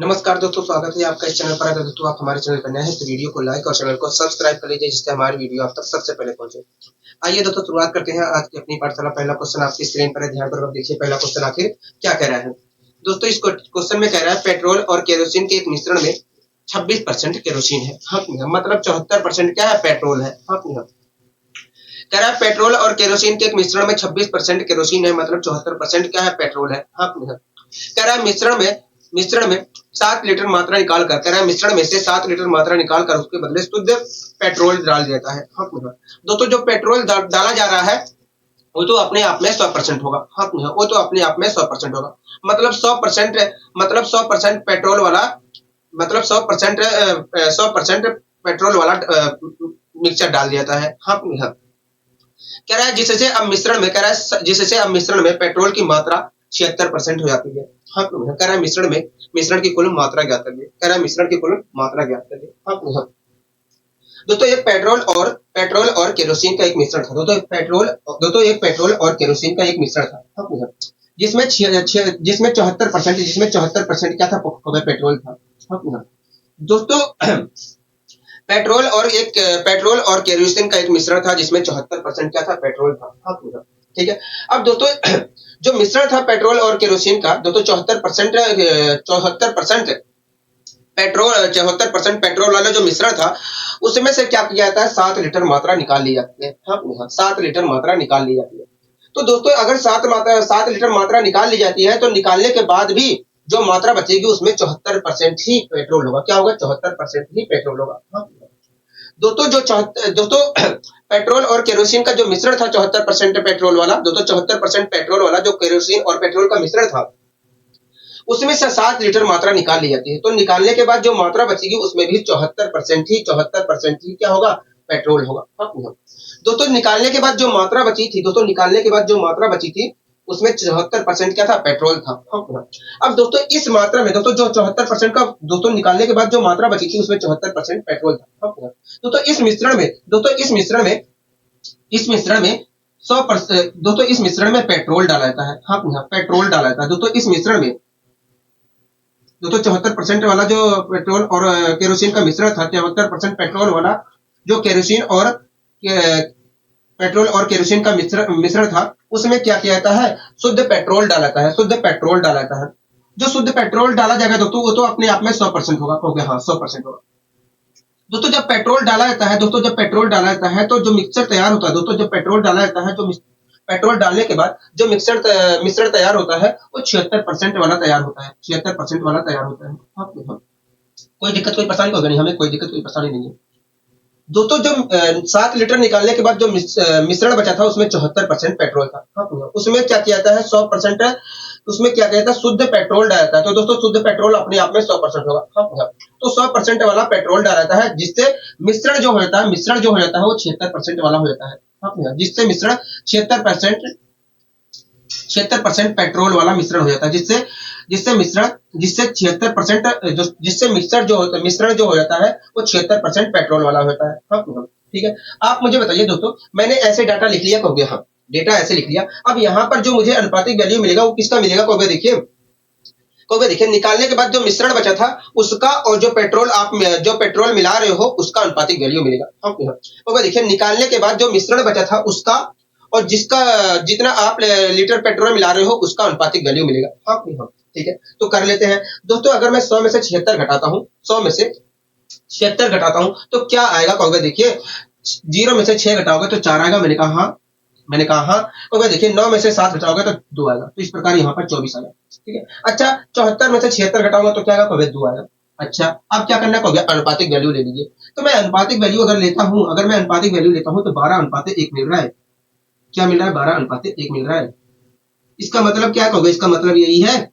नमस्कार दोस्तों, स्वागत है आपका इस चैनल पर। अगर दोस्तों आप हमारे चैनल पर नए हैं तो वीडियो को लाइक और चैनल को सब्सक्राइब कर लीजिए, जिससे हमारी वीडियो आप तक सबसे पहले पहुंचे। आइए दोस्तों, शुरुआत करते हैं आज की अपनी पाठशाला। पहला क्वेश्चन आपकी स्क्रीन पर है, ध्यानपूर्वक देखिए। पहला क्वेश्चन आखिर क्या कह रहा है दोस्तों? इस क्वेश्चन में कह रहा है पेट्रोल और केरोसिन के एक मिश्रण में 26% केरोसिन है। हाँ, मतलब 74% क्या है? पेट्रोल है। हाँ, कह रहा है पेट्रोल और केरोसिन के एक मिश्रण में 26% केरोसिन है, मतलब 74% क्या है? पेट्रोल है। हाँ, कह रहा है मिश्रण में 7 लीटर मात्रा निकाल कर, कह रहा है मिश्रण में से 7 लीटर मात्रा निकाल कर उसके बदले शुद्ध पेट्रोल डाल देता है। हाँ, दोस्तों जो पेट्रोल डाला जा रहा है वो तो अपने आप में 100% होगा। हाँ, वो तो अपने आप में 100% होगा। मतलब 100% पेट्रोल वाला, मतलब 100% पेट्रोल वाला मिक्सचर डाल दिया है। हाँ, कह रहा है जिससे अब मिश्रण में पेट्रोल की मात्रा 76% हो जाती है। हाँ, कह रहा है मिश्रण की कुल मात्रा ज्ञात करिए। कह रहा है मिश्रण की कुल मात्रा ज्ञात करिए। हाँ, दोस्तों एक पेट्रोल और केरोसिन का एक मिश्रण था। दोस्तों एक पेट्रोल और केरोसिन का एक मिश्रण था। हाँ, जिसमें 74% क्या था? पेट्रोल था। हाँ, दोस्तों पेट्रोल और केरोसिन का एक मिश्रण था जिसमें 74% क्या था? पेट्रोल था। हाँ, ठीक है। अब दोस्तों जो मिश्रण था पेट्रोल और केरोसिन का, दोस्तों 74% पेट्रोल वाला जो मिश्रण था उसमें से क्या किया जाता है? 7 लीटर मात्रा निकाल ली जाती है। हाँ, 7 लीटर मात्रा निकाल ली जाती है। तो दोस्तों अगर 7 लीटर मात्रा निकाल ली जाती है तो निकालने के बाद भी जो मात्रा बचेगी उसमें 74% ही पेट्रोल होगा। क्या होगा? 74% ही पेट्रोल होगा। हाँ, दोस्तों पेट्रोल और केरोसिन का जो मिश्रण था 74% पेट्रोल वाला, दोस्तों 74% पेट्रोल वाला जो केरोसिन और पेट्रोल का मिश्रण था उसमें से 7 लीटर मात्रा निकाल ली जाती है। तो निकालने के बाद जो मात्रा बचेगी उसमें भी 74% ही क्या होगा? पेट्रोल होगा। हाँ, दोस्तों निकालने के बाद जो मात्रा बची थी, उसमें 74% क्या था? पेट्रोल था। हाँ, अब दोस्तों इस मात्रा में दोस्तों जो 74% का दोस्तों निकालने के बाद जो मात्रा बची थी उसमें 74% पेट्रोल था। हाँ, दोस्तों इस मिश्रण में 100% दोस्तों इस मिश्रण में पेट्रोल डाला जाता है। हाँ, पेट्रोल डाला जाता है। दोस्तों इस मिश्रण में दोस्तों 74% वाला जो पेट्रोल और केरोसिन का मिश्रण था, 74% पेट्रोल वाला जो पेट्रोल और केरोसिन का मिश्रण था उसमें क्या किया जाता है? शुद्ध पेट्रोल डाला जाता है। जो शुद्ध पेट्रोल डाला जाएगा दोस्तों वो तो अपने आप में 100% होगा। हो गया, हाँ 100% होगा। दोस्तों जब पेट्रोल डाला जाता है तो जो मिक्सचर तैयार होता है, दोस्तों जब पेट्रोल डाला जाता है, जो पेट्रोल डालने के बाद जो मिश्रण तैयार होता है वो 76% वाला तैयार होता है। 76% वाला तैयार होता है। हाँ, कोई दिक्कत कोई परेशानी होगा नहीं, हमें कोई दिक्कत कोई परेशानी नहीं है। दोस्तों जो 7 लीटर निकालने के बाद जो मिश्रण बचा था उसमें 74% पेट्रोल था। हाँ, उसमें क्या किया जाता है? 100% उसमें क्या किया जाता है? शुद्ध पेट्रोल डाला जाता है। तो दोस्तों शुद्ध पेट्रोल अपने आप में 100% होगा। हाँ, तो 100% वाला पेट्रोल डाला जाता है जिससे मिश्रण जो हो जाता है वो 76% वाला हो जाता है। हाँ, जिससे मिश्रण 76% पेट्रोल वाला मिश्रण हो जाता है, जिससे मिश्रण जो हो जाता है वो 76% पेट्रोल वाला होता है। हाँ, ठीक है। आप मुझे बताइए दोस्तों, मैंने ऐसे डाटा लिख लिया, कहोगे हाँ डेटा ऐसे लिख लिया। अब यहाँ पर जो मुझे अनुपातिक वैल्यू मिलेगा वो किसका मिलेगा? कहोगे देखिए निकालने के बाद जो मिश्रण बचा था उसका और जो पेट्रोल मिला रहे हो उसका अनुपातिक वैल्यू मिलेगा। हाँ, देखिए निकालने के बाद जो मिश्रण बचा था उसका और जितना आप लीटर पेट्रोल मिला रहे हो उसका अनुपातिक वैल्यू मिलेगा। हाँ, ठीक है। तो कर लेते हैं दोस्तों। अगर मैं 100 में से 76 घटाता हूं तो क्या आएगा? कहोगे देखिए 0 में से 6 घटाओगे तो 4 आएगा। मैंने कहा हाँ। तो देखिए 9 में से 7 घटाओगे तो 2 आएगा। तो इस प्रकार यहाँ पर 24 आएगा। ठीक है। अच्छा 74 में से 76 घटाऊंगा तो क्या आएगा? कहोगे 2 आएगा। अच्छा अब क्या करना है? कहोगे अनुपातिक वैल्यू ले लीजिए। तो मैं अनुपातिक वैल्यू लेता हूं तो 12:1 मिल रहा है। क्या मिल रहा है? 12:1 मिल रहा है। इसका मतलब क्या कहोगे? इसका मतलब यही है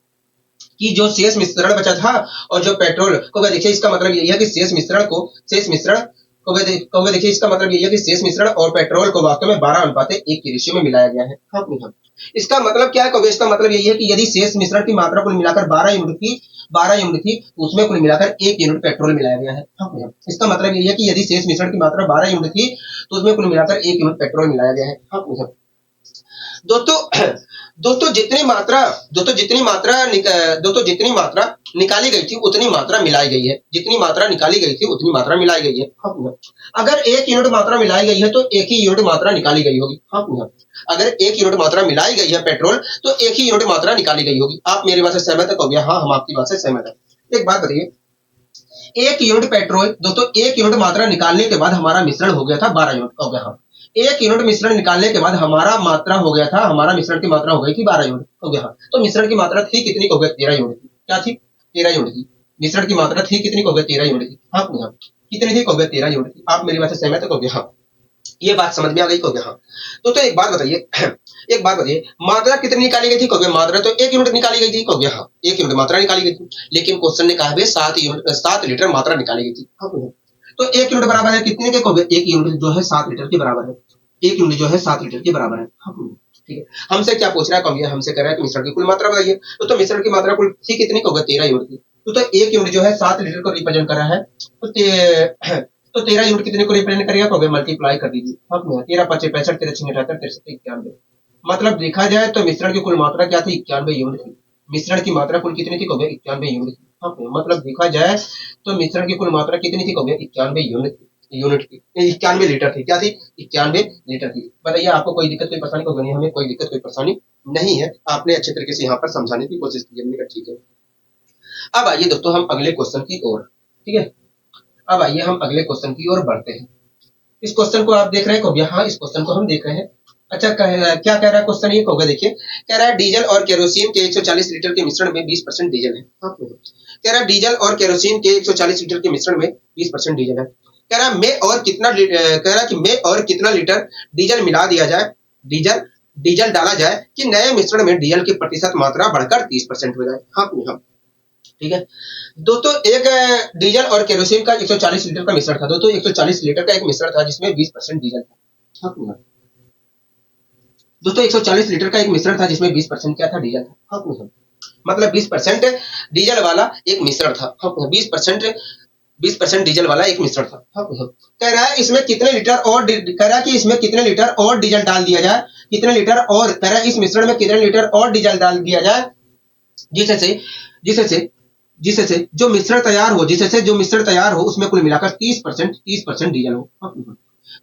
कि जो शेष मिश्रण बचा था और जो पेट्रोल को देखिए, इसका मतलब यही है कि शेष मिश्रण और पेट्रोल को वास्तव में 12:1 की रेशियो में मिलाया गया है। हाँ, इसका मतलब क्या है? इसका मतलब यही है कि यदि शेष मिश्रण की मात्रा कुल मिलाकर 12 यूनिट थी तो उसमें कुल मिलाकर 1 यूनिट पेट्रोल मिलाया गया है। हाँ, इसका मतलब यही है कि यदि शेष मिश्रण की मात्रा 12 यूनिट थी तो उसमें कुल मिलाकर 1 यूनिट पेट्रोल मिलाया गया है। हाँ, दोस्तों दोस्तों जितनी मात्रा निकाली गई थी उतनी मात्रा मिलाई गई है, जितनी मात्रा निकाली गई थी उतनी मात्रा मिलाई गई है। हाँ भैया। अगर 1 यूनिट मात्रा मिलाई गई है तो 1 ही यूनिट मात्रा निकाली गई होगी। हाँ भैया। अगर 1 यूनिट मात्रा मिलाई गई है पेट्रोल तो 1 ही यूनिट मात्रा निकाली गई होगी। आप मेरी बात से सहमत हो गया? हाँ, हम आपकी बात से सहमत है। एक बात बताइए, 1 यूनिट पेट्रोल दोस्तों 1 यूनिट मात्रा निकालने के बाद हमारा मिश्रण हो गया था 12 यूनिट हो गया। हाँ, 1 यूनिट मिश्रण निकालने के बाद हमारा मात्रा हो गया था, हमारा मिश्रण की मात्रा हो गई थी 12 यूनिट हो गया। हाँ, तो मिश्रण की मात्रा थी कितनी हो गई? 13 यूनिट की। क्या थी? 13 यूनिट की। मिश्रण की मात्रा थी कितनी हो गई? 13 यूनिट की। हाँ हाँ, कितनी थी? हो गई 13 यूनिट की। आप मेरी बात से सहमत हो गया? हाँ, ये बात समझ में आ गई? हो गया। हाँ, तो एक बात बताइए एक बात बताइए, मात्रा कितनी निकाली गई थी? हो गया मात्रा तो 1 यूनिट निकाली गई थी। हो गया। हाँ, 1 यूनिट मात्रा निकाली गई थी, लेकिन क्वेश्चन ने कहा 7 लीटर मात्रा निकाली गई थी। हाँ भैया। तो 1 यूनिट बराबर है कितने के? हो गया 1 यूनिट जो है 7 लीटर के बराबर है। 1 यूनिट जो है 7 लीटर के बराबर है। हाँ भैया। ठीक है, हमसे क्या पूछ रहा है? कम हमसे कह रहा है कि मिश्रण की कुल मात्रा बताइए। तो मिश्रण की मात्रा कुल थी कितनी? हो गया 13 यूनिट की। तो 1 यूनिट जो है 7 लीटर को रिप्रेजेंट कर रहा है, तो 13 यूनिट कितने को रिप्रेजेंट करेगा? हो गया मल्टीप्लाई कर दीजिए। हाँ भैया। 13 5 65 13 6 78 63 91। मतलब देखा जाए तो मिश्रण की कुल मात्रा क्या थी? 91 यूनिट थी। मिश्रण की मात्रा कुल कितनी थी? हो गया 91 यूनिट थी। हाँ भैया। मतलब देखा जाए तो मिश्रण की कुल मात्रा कितनी थी? हो गया 91 यूनिट थी। 91 लीटर थी। क्या थी? 91 लीटर थी। बताइए आपको कोई दिक्कत कोई परेशानी? होगी नहीं, हमें कोई दिक्कत कोई परेशानी नहीं है। आपने अच्छे तरीके से यहाँ पर समझाने की कोशिश की। हमने कहा ठीक है। अब आइए दोस्तों हम अगले क्वेश्चन की ओर। ठीक है, अब आइए हम अगले क्वेश्चन की ओर बढ़ते हैं। इस क्वेश्चन को आप देख रहे हैं? हो गया। हाँ, इस क्वेश्चन को हम देख रहे हैं। अच्छा, क्या कह रहा है क्वेश्चन? ये होगा देखिए, कह रहा है डीजल और केरोसिन के 140 लीटर के मिश्रण में 20% डीजल है। हाँ, कह रहा है डीजल और केरोसिन के 140 लीटर के मिश्रण में 20% डीजल है। कह रहा है कह रहा है कि में और कितना लीटर डीजल मिला दिया जाए, डीजल डीजल डाला जाए कि नए मिश्रण में डीजल की प्रतिशत मात्रा बढ़कर 30% हो जाए। हाँ हाँ, ठीक है दोस्तों। एक डीजल और केरोसिन का 140 लीटर का मिश्रण था दोस्तों। 140 लीटर का एक मिश्रण था जिसमें 20% डीजल था। हाँ दोस्तों, 140 लीटर का एक मिश्रण था जिसमें 20% क्या था? डीजल था। हाँ, मतलब 20% डीजल वाला एक मिश्रण था। हाँ, 20% डीजल वाला एक मिश्रण था। हाँ, कह रहा है इसमें कितने लीटर और कह रहा है कि इसमें कितने लीटर और डीजल डाल दिया जाए, कितने लीटर और, कह रहा है इस मिश्रण में कितने लीटर और डीजल डाल दिया जाए जिससे जिससे जिससे जो मिश्रण तैयार हो उसमें कुल मिलाकर 30% डीजल हो। हाँ,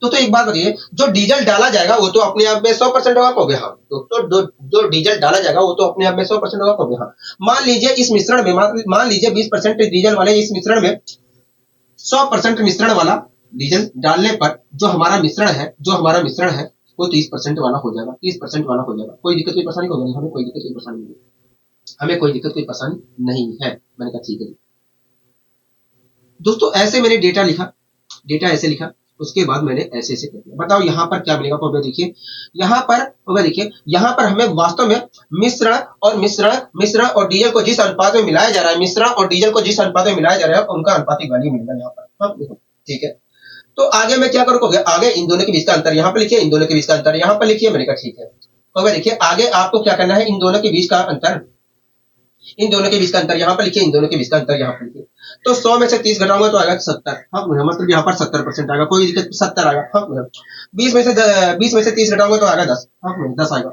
तो एक बात बताइए, जो डीजल डाला जाएगा वो तो अपने आप में 100% होगा। हो गया। हाँ, तो जो डीजल डाला जाएगा वो तो अपने आप में 100% होगा। हो गया। हाँ, मान लीजिए इस मिश्रण में मान लीजिए 20% डीजल वाले इस मिश्रण में 100% मिश्रण वाला डीजल डालने पर जो हमारा मिश्रण है वो 30% वाला हो जाएगा। 30% वाला हो जाएगा। कोई दिक्कत कोई परेशानी होगी नहीं? हमें कोई दिक्कत कोई परेशानी नहीं है। हमें कोई दिक्कत कोई परेशानी नहीं है। मैंने कहा ठीक है दोस्तों। ऐसे मैंने डेटा ऐसे लिखा, उसके बाद मैंने ऐसे ऐसे कर दिया। बताओ यहाँ पर क्या मिलेगा? तो देखिए यहाँ पर हमें वास्तव में मिश्रण और डीजल को जिस अनुपात में मिलाया जा रहा है, मिश्रण और डीजल को जिस अनुपात में मिलाया जा रहा है उनका अनुपातिक वैल्यू मिलेगा यहाँ पर। हाँ, देखो ठीक है। तो आगे मैं क्या करूँगा? आगे इन दोनों के बीच का अंतर यहाँ पर लिखिए, इन दोनों के बीच का अंतर यहाँ पर लिखिए। मैंने कहा ठीक है। तो देखिए आगे आपको क्या करना है, इन दोनों के बीच का अंतर यहाँ पर लिखिए, इन दोनों के बीच का अंतर यहाँ पर लिखिए। तो 100 में से 30 घटाऊंगा तो आएगा 70। हाँ, मतलब यहाँ पर 70% आएगा। कोई दिक्कत 70 आएगा। हाँ, 20 में से 30 घटाऊंगा तो आएगा 10। हाँ, 10 आएगा।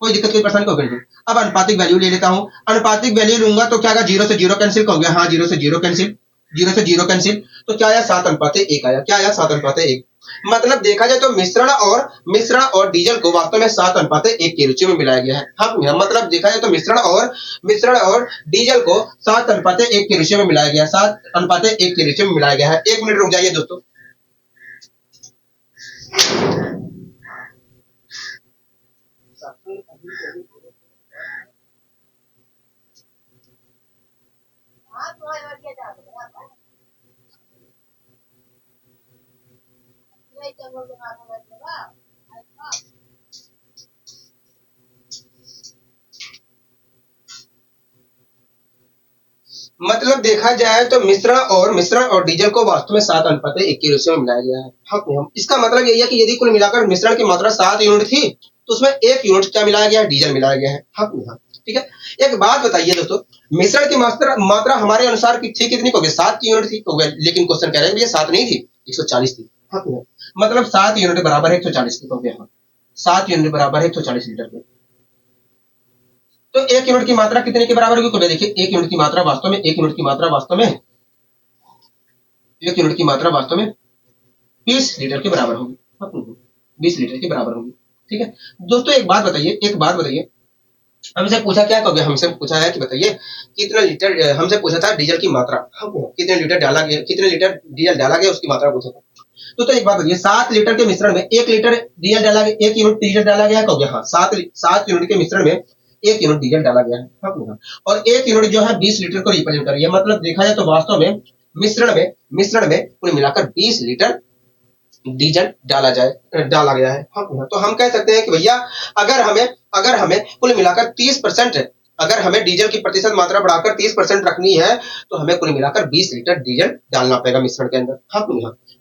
कोई दिक्कत कोई परेशानी को नहीं। अब अनुपातिक वैल्यू ले लेता हूँ। अनुपातिक वैल्यू लूंगा तो क्या आएगा? 0 से 0 कैंसिल हो गया। हाँ, 0 से 0 कैंसिल। तो क्या आया? 7:1 आया। क्या आया? 7:1। मतलब देखा जाए तो मिश्रण और डीजल को वास्तव में 7:1 के रुचि में मिलाया गया है। हाँ, मतलब देखा जाए तो मिश्रण और डीजल को 7:1 के रुचि में मिलाया गया है। 7:1 के रुचि में मिलाया गया है। 1 मिनट रुक जाइए दोस्तों। मतलब देखा जाए तो मिश्रण और डीजल को वास्तव में 7:1 के रुचि में मिलाया गया है। हाँ, इसका मतलब यही है कि यदि कुल मिलाकर मिश्रण की मात्रा 7 यूनिट थी तो उसमें 1 यूनिट क्या मिलाया गया है? डीजल मिलाया गया है। हाँ, ठीक है। एक बात बताइए दोस्तों, मिश्रण की मात्रा हमारे अनुसार थी कितनी? हो गई 7 यूनिट थी। हो गया, लेकिन क्वेश्चन कह रहे हैं भैया 7 नहीं थी, 140 थी। हाँ, मतलब 7 यूनिट बराबर है 140 की। हो गया। 7 यूनिट बराबर है 140 लीटर के। तो 1 यूनिट की मात्रा कितने के बराबर होगी? तो देखिए 1 यूनिट की मात्रा वास्तव में 1 यूनिट की मात्रा वास्तव में 1 यूनिट की मात्रा वास्तव में 20 लीटर के बराबर होगी, 20 लीटर के बराबर होगी। ठीक है दोस्तों, एक बात बताइए, हमसे पूछा क्या कहोगे, हमसे पूछा है कि बताइए कितना लीटर, हमसे पूछा था डीजल की मात्रा, कितने लीटर डाला गया, कितने लीटर डीजल डाला गया उसकी मात्रा पूछा था। तो एक बात बताइए, 7 लीटर के मिश्रण में 1 लीटर डीजल डाला गया, 1 यूनिट डीजल डाला गया कहोगे? हाँ, 7 यूनिट के मिश्रण में 1 यूनिट डीजल डाला गया है, हाँ। और 1 यूनिट जो है 20 लीटर को रिप्रेजेंट कर रही है, मतलब देखा जाए तो वास्तव में मिश्रण में कुल मिलाकर 20 लीटर डीजल डाला गया है, हाँ। तो हम कह सकते हैं कि भैया अगर हमें कुल मिलाकर 30%, अगर हमें डीजल की प्रतिशत मात्रा बढ़ाकर 30% रखनी है तो हमें कुल मिलाकर 20 लीटर डीजल डालना पड़ेगा मिश्रण के अंदर, हाँ।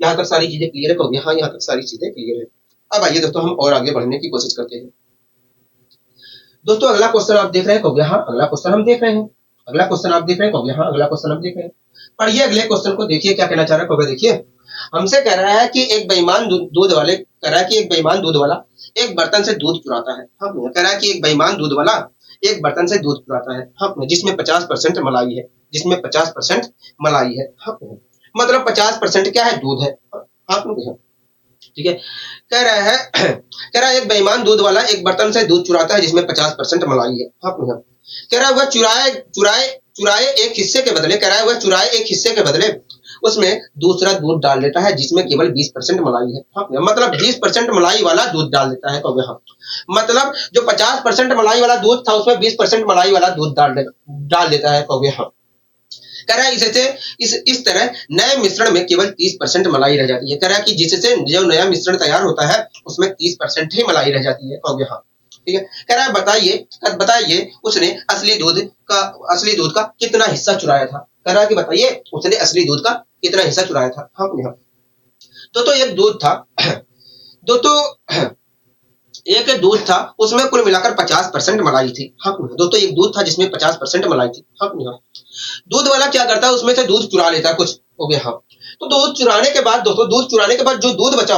यहाँ तक सारी चीजें क्लियर है? हाँ, यहाँ तक सारी चीजें क्लियर है। अब आइए दोस्तों हम और आगे बढ़ने की कोशिश करते हैं। दोस्तों अगला क्वेश्चन आप देख रहे हैं? हाँ, अगला क्वेश्चन हम देख रहे हैं। अगला क्वेश्चन आप देख रहे हैं? हाँ, अगला क्वेश्चन हम देख रहे हैं। पढ़िए अगले क्वेश्चन को, देखिए क्या कहना चाह रहा है। देखिए हमसे कह रहा है कि एक बेईमान दूध वाला एक बर्तन से दूध चुराता है, हाँ। कह रहा है कि एक बेईमान दूध वाला एक बर्तन से दूध चुराता है, हाँ, जिसमें 50% मलाई है, जिसमें 50% मलाई है, हाँ। मतलब 50% क्या है? दूध है, हाँ। ठीक है, कह रहा है एक बेईमान दूध वाला एक बर्तन से दूध चुराता है जिसमें 50% मलाई है, हाँ। कह रहा है वह चुराए एक हिस्से के बदले, कह रहा है वह चुराए एक हिस्से के बदले उसमें दूसरा दूध डाल देता है जिसमें केवल 20% मलाई है, हाँ। मतलब 20% मलाई वाला दूध डाल देता है, कहोगे? हाँ। मतलब जो 50% मलाई वाला दूध था उसमें 20% मलाई वाला दूध डाल देता है, कहोगे? हाँ। कह रहा है इससे इस तरह नए मिश्रण में केवल 30% मलाई रह जाती है। कह रहा है कि जिससे जो नया मिश्रण तैयार होता है उसमें 30% ही मलाई रह जाती है, कहोगे? हाँ। ठीक है, कह रहा है बताइए उसने असली दूध का कितना हिस्सा चुराया था। कह रहा है कि बताइए उसने असली दूध का कितना हिस्सा चुराया था, हाँ। तो एक दूध था दोस्तों, एक दूध था उसमें कुल मिलाकर 50% मलाई थी, हाँ। दोस्तों एक दूध था जिसमें 50% मलाई थी, हाँ। दूध वाला क्या करता है, उसमें से दूध चुरा लेता है कुछ, हो गया, हाँ। तो दूध चुराने के बाद जो दूध बचा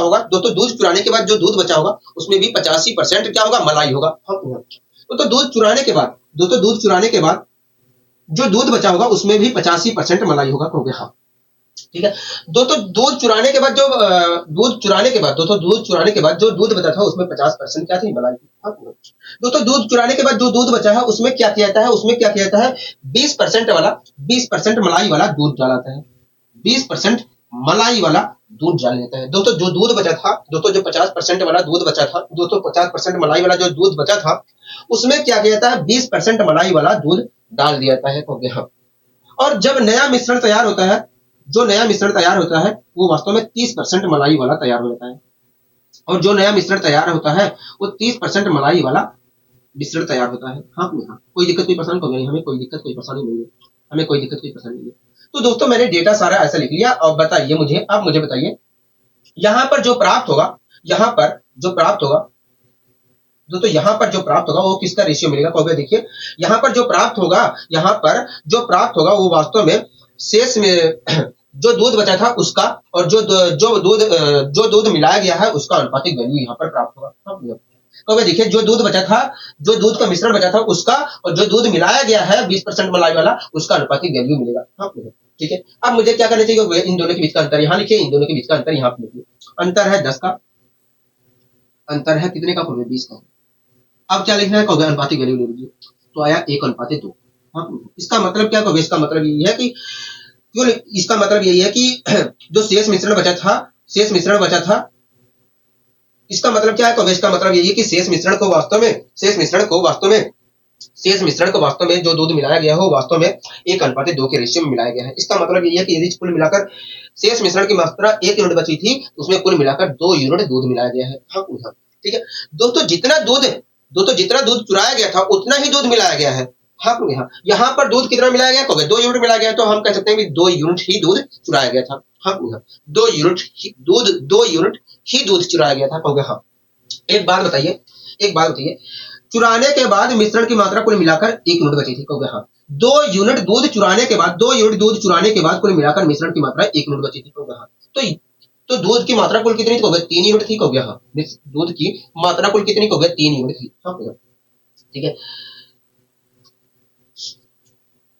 होगा उसमें भी 85% क्या होगा? मलाई होगा, हाँ। तो दूध चुराने के बाद जो दूध बचा होगा उसमें भी 85% मलाई होगा, हो गया, हाँ। ठीक है दोस्तों, दूध चुराने के बाद जो दूध बचा था उसमें 50% क्या थी? मलाई थी, हाँ। दोस्तों दूध चुराने के बाद जो दूध बचा है उसमें क्या किया जाता है? 20% मलाई वाला दूध डालता है, 20% मलाई वाला दूध डाल लेता है। दोस्तों जो दूध बचा था, जो 50% वाला दूध बचा था, 50% मलाई वाला जो दूध बचा था उसमें क्या किया जाता है? 20% मलाई वाला दूध डाल दिया जाता है, हाँ। और जब नया मिश्रण तैयार होता है वो वास्तव में 30% मलाई वाला तैयार हो जाता है, और जो नया मिश्रण तैयार होता है वो 30% मलाई वाला मिश्रण तैयार होता है, हाँ। कोई दिक्कत कोई परेशानी तो नहीं, हमें कोई दिक्कत कोई परेशानी नहीं है। तो दोस्तों मैंने डेटा सारा ऐसा लिख लिया। और बताइए अब मुझे बताइए यहाँ पर जो प्राप्त होगा वो किसका रेशियो मिलेगा, कहोगे? देखिए यहाँ पर जो प्राप्त होगा वो वास्तव में शेष में जो दूध बचा था उसका और जो दूध मिलाया गया है उसका अनुपातिक वैल्यू यहाँ पर प्राप्त होगा, तो देखिए जो दूध का मिश्रण बचा था उसका और जो दूध मिलाया गया है 20% मलाई वाला उसका अनुपातिक वैल्यू मिलेगा, हाँ। ठीक है, अब मुझे क्या करना चाहिए? इन दोनों के बीच का अंतर यहाँ लिखिए, इन दोनों के बीच का अंतर यहाँ पे लिखिए। अंतर है 10 का, अंतर है कितने का? 20 का। अब क्या लिखना है? कहोगे अनुपातिक वैल्यू ले लीजिए, तो आया 1:2, हाँ। इसका मतलब क्या कहोगे? इसका मतलब यही है कि जो शेष मिश्रण बचा था इसका मतलब क्या है? कहोगे इसका मतलब यही है कि शेष मिश्रण को वास्तव में जो दूध मिलाया गया हो वास्तव में 1:2 के रेशियो में मिलाया गया है। इसका मतलब यही है कि यदि कुल मिलाकर शेष मिश्रण की मात्रा 1 यूनिट बची थी उसमें कुल मिलाकर 2 यूनिट दूध मिलाया गया है, हाँ। ठीक है दोस्तों, जितना दूध चुराया गया था उतना ही दूध मिलाया गया है, हाँ। यहाँ पर दूध कितना मिलाया गया? कहोगे 2 यूनिट मिलाया गया, तो हम कह सकते हैं कि 2 यूनिट ही दूध चुराया गया था, हाँ। 2 यूनिट ही दूध चुराया गया था, कहोगे? हाँ। एक बात बताइए चुराने के बाद मिश्रण की मात्रा कुल मिलाकर 1 यूनिट बची थी, कहोगे? हाँ। 2 यूनिट दूध चुराने के बाद कुल मिलाकर मिश्रण की मात्रा 1 यूनिट बची थी, कहोगे? हाँ। तो दूध की मात्रा कुल कितनी थी? कहोगे 3 यूनिट थी, कहोगे? हाँ। दूध की मात्रा कुल कितनी? कहोगे 3 यूनिट थी, हाँ। ठीक है,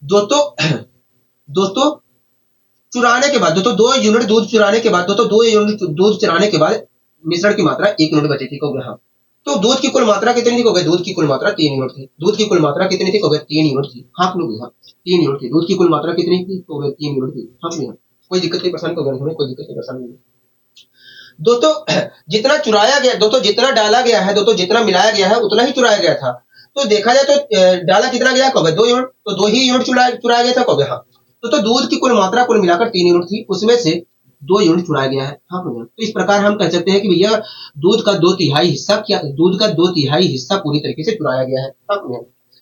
दोस्तों दोस्तों चुराने के बाद दोस्तों 2 यूनिट दूध चुराने के बाद दोस्तों 2 यूनिट दूध चुराने के बाद मिश्रण की मात्रा 1 यूनिट बची थी, कहोगे हाँ। तो दूध की कुल मात्रा कितनी थी, कहोगे दूध की कुल मात्रा 3 यूनिट थी। दूध की कुल मात्रा कितनी थी, कहोगे 3 यूनिट थी। हाँ कहोगे हाँ 3 यूनिट थी। दूध की कुल मात्रा कितनी थी, कहोगे 3 यूनिट थी। हाँ कहोगे हाँ। कोई दिक्कत नहीं परेशानी, कहोगे हमें कोई दिक्कत नहीं परेशानी नहीं। दोस्तों जितना चुराया गया, दोस्तों जितना डाला गया है, दोस्तों जितना मिलाया गया है उतना ही चुराया गया था। तो देखा जाए तो डाला कितना गया, कहोगे 2 यूनिट, तो 2 ही यूनिट चुराया गया था, कहोगे हाँ। तो दूध की कुल मात्रा कुल मिलाकर 3 यूनिट थी, उसमें से 2 यूनिट चुराया गया है। हाँ कहोगे। तो इस प्रकार हम कह सकते हैं कि भैया दूध का 2/3 हिस्सा क्या, दूध का 2/3 हिस्सा पूरी तरीके से चुराया गया है। हाँ कहोगे।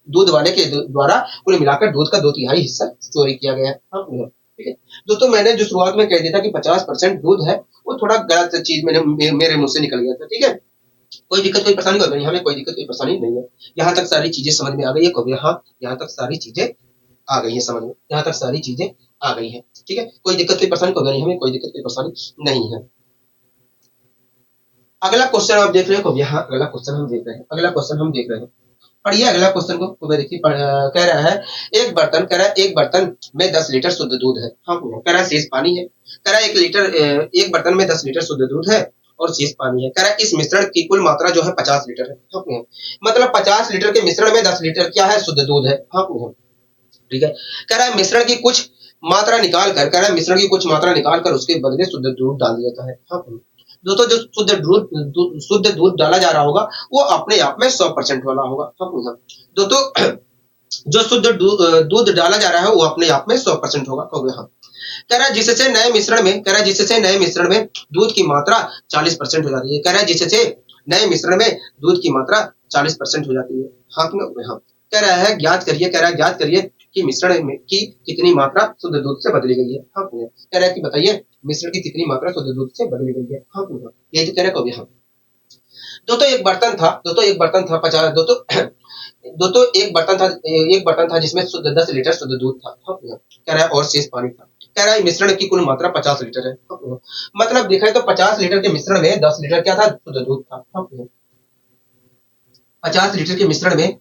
दूध वाले के द्वारा कुल मिलाकर दूध का 2/3 हिस्सा चोरी किया गया है। हाँ कहोगे। ठीक है दोस्तों, मैंने जो शुरुआत में कह दिया था कि 50% दूध है, वो थोड़ा गलत चीज मेरे मुंह से निकल गया था। ठीक है, कोई दिक्कत कोई परेशानी नहीं, हमें कोई दिक्कत कोई परेशानी नहीं है। यहाँ तक सारी चीजें समझ में आ गई है, कहोगे हाँ यहाँ तक सारी चीजें आ गई है समझ में, यहाँ तक सारी चीजें आ गई है। ठीक है, कोई दिक्कत कोई परेशानी, कहोगे नहीं हमें कोई दिक्कत कोई परेशानी नहीं है। अगला क्वेश्चन आप देख रहे हो, यहाँ अगला क्वेश्चन हम देख रहे हैं, अगला क्वेश्चन हम देख रहे हैं। पढ़िए अगला क्वेश्चन को, तो देखिए कह रहा है एक बर्तन में 10 लीटर शुद्ध दूध है। हाँ कह रहा है शेष पानी है। कह रहा है एक बर्तन में 10 लीटर शुद्ध दूध है और शेष पानी है। कह रहा है इस मिश्रण की कुल मात्रा जो है 50 लीटर है। हाँ मतलब 50 लीटर के मिश्रण में 10 लीटर क्या है, शुद्ध दूध है। हाँ ठीक है, कह रहा है मिश्रण की कुछ मात्रा निकाल कर, कह रहा है मिश्रण की कुछ मात्रा निकाल कर उसके बदले शुद्ध दूध डाल दिया जाता है। हाँ दोस्तों जो शुद्ध दूध डाला जा रहा होगा वो अपने आप में 100% वाला होगा। हाँ दोस्तों जो शुद्ध दूध डाला जा रहा है वो अपने आप में 100% होगा, कहोगे हाँ। कह रहा है जिससे नए मिश्रण में, कह रहा है जिससे नए मिश्रण में दूध की मात्रा 40% हो जाती है। कह रहा है जिससे नए मिश्रण में दूध की मात्रा 40% हो जाती है। हाँ हाँ। कह रहा है ज्ञात करिए, कह रहा है ज्ञात करिए कि मिश्रण में की कितनी मात्रा शुद्ध दूध से बदली गई है। हाँ कह रहा है कि बताइए मिश्रण की कितनी मात्रा शुद्ध दूध से बदली गई है। हाँ ये तो कह रहा है, कहोगे हाँ। दोस्तों एक बर्तन था, दोस्तों एक बर्तन था 50, दोस्तों एक बर्तन था जिसमें शुद्ध 10 लीटर शुद्ध दूध था। कह रहा है और शेष पानी था। कह रहा है मिश्रण की कुल मात्रा 50 लीटर है। मतलब देखा है तो 50 लीटर के मिश्रण में 10 लीटर क्या था, शुद्ध दूध था। 50 लीटर के मिश्रण में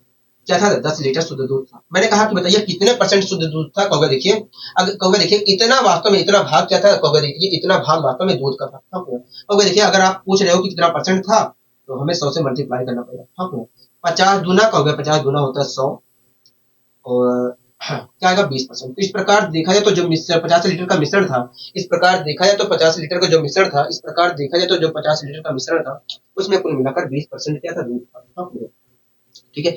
क्या था, 10 लीटर शुद्ध दूध था। मैंने कहा कि बताइए कितने % शुद्ध दूध था, कहोगे देखिए, अगर कहोगे देखिए इतना वास्तव में इतना भाग क्या था, कहोगे देखिए इतना भाग वास्तव में दूध का था। कहोगे देखिए अगर आप पूछ रहे हो कि कितना % था तो हमें 100 से मल्टीप्लाई करना पड़ेगा। 50 दूना, कहोगे 50 दूना होता है 100 और क्या आएगा 20%। तो इस प्रकार देखा जाए तो जो 50 लीटर का मिश्रण था, इस प्रकार देखा जाए तो 50 लीटर का जो मिश्रण था, इस प्रकार देखा जाए तो जो 50 लीटर का मिश्रण था उसमें कुल मिलाकर 20% क्या था, दूध था। ठीक है,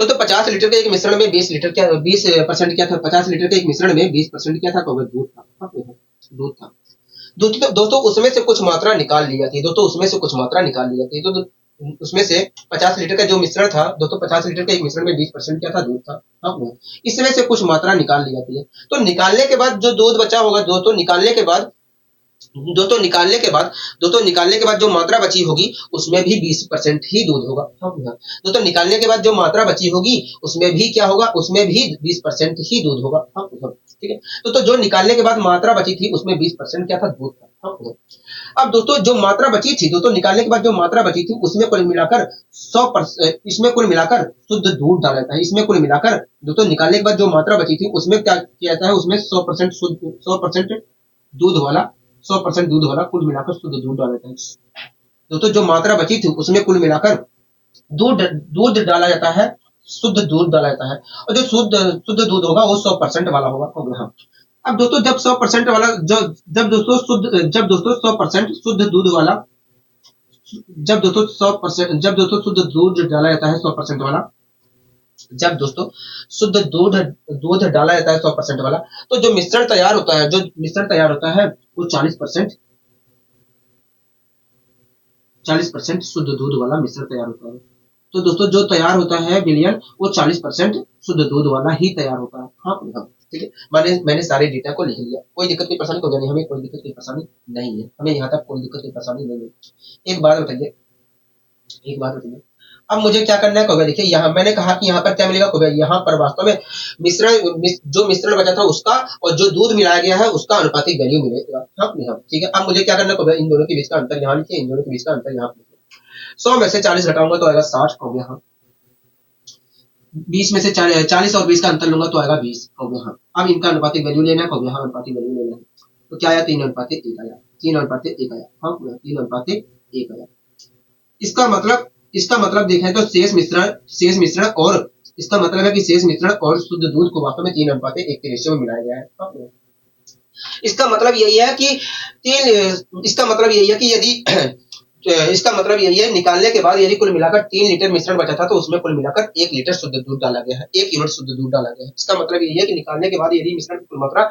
तो 50 लीटर के एक मिश्रण में 20 लीटर क्या 20% क्या था, 50 लीटर के एक मिश्रण में 20% क्या था, कहोगे दूध था। दूध था दोस्तों उसमें से कुछ मात्रा निकाल ली जाती है। दोस्तों उसमें से कुछ मात्रा निकाल ली जाती है। तो उसमें से 50 लीटर का जो मिश्रण था, दोस्तों 50 लीटर के एक मिश्रण में 20% क्या था, दूध था। इसमें से कुछ मात्रा निकाल ली जाती है। तो निकालने के बाद जो दूध बचा होगा, दोस्तों निकालने के बाद जो मात्रा बची होगी उसमें भी 20% ही दूध होगा। दोस्तों निकालने के बाद जो मात्रा बची होगी उसमें भी क्या होगा, उसमें भी 20% ही दूध होगा। ठीक है, तो जो निकालने के बाद मात्रा बची थी उसमें 20% क्या था, दूध था। अब दोस्तों जो मात्रा बची थी, दोस्तों निकालने के बाद जो मात्रा बची थी उसमें कुल मिलाकर 100%, इसमें कुल मिलाकर शुद्ध दूध डाला जाता है। इसमें कुल मिलाकर दोस्तों निकालने के बाद जो मात्रा बची थी उसमें क्या किया जाता है, उसमें 100% शुद्ध 100% दूध वाला 100% दूध वाला कुल मिलाकर शुद्ध दूध डाला जाता है। दोस्तों जो मात्रा बची थी उसमें कुल मिलाकर दूध दूध डाला जाता है, शुद्ध दूध डाला जाता है। और जो शुद्ध दूध होगा वो 100% वाला होगा। हाँ, अब दोस्तों जब 100% वाला जब दोस्तों 100% शुद्ध दूध वाला जब दोस्तों शुद्ध दूध डाला जाता है 100% वाला, जब दोस्तों शुद्ध दूध डाला जाता है 100% वाला, तो जो मिश्रण तैयार होता है वो 40% शुद्ध दूध वाला मिश्रण तैयार होता है। तो दोस्तों जो तैयार होता है विलियन, वो 40% शुद्ध दूध वाला ही तैयार होता है। हाँ ठीक है, मैंने सारे डेटा को लिख लिया, कोई दिक्कत की परेशानी होगा नहीं, हमें कोई दिक्कत की परेशानी नहीं है, हमें यहाँ तक कोई दिक्कत की परेशानी नहीं है। एक बात बताइए अब मुझे क्या करना है, कहोगे देखिए यहाँ मैंने कहा कि यहाँ पर क्या मिलेगा, कहोगे यहाँ पर वास्तव में जो मिश्रण बचा था उसका और जो दूध मिलाया गया है उसका अनुपातिक वैल्यू मिलेगा। हाँ ठीक है, अब मुझे क्या करना है, इन दोनों के बीच का अंतर यहाँ लिखिए, इन दोनों के बीच का अंतर यहाँ लिखिए। 100 में से 40 घटाऊंगा तो आएगा 60, कहोगे हाँ। 20 में से 40 और 20 का अंतर लूंगा तो आएगा 20 हो गया। हाँ, अब इनका अनुपातिक वैल्यू लेना हो गया। हाँ, अनुपातिक वैल्यू लेना है तो क्या आया, 3:1 आया, 3:1 आया। हाँ, 3:1 आया। इसका मतलब देखें तो शेष मिश्रण और इसका मतलब है कि शेष मिश्रण और शुद्ध दूध को वास्तव में 3:1 के रेशियो में मिलाया गया है। हाँ, इसका मतलब यही है कि इसका मतलब यही है कि यदि इसका मतलब यही है, निकालने के बाद यदि कुल मिलाकर 3 लीटर मिश्रण बचा था तो उसमें कुल मिलाकर 1 लीटर शुद्ध दूध डाला गया है, 1 यूनिट शुद्ध दूध डाला गया है। इसका मतलब यही है कि निकालने के बाद यदि मिश्रण की कुल मात्रा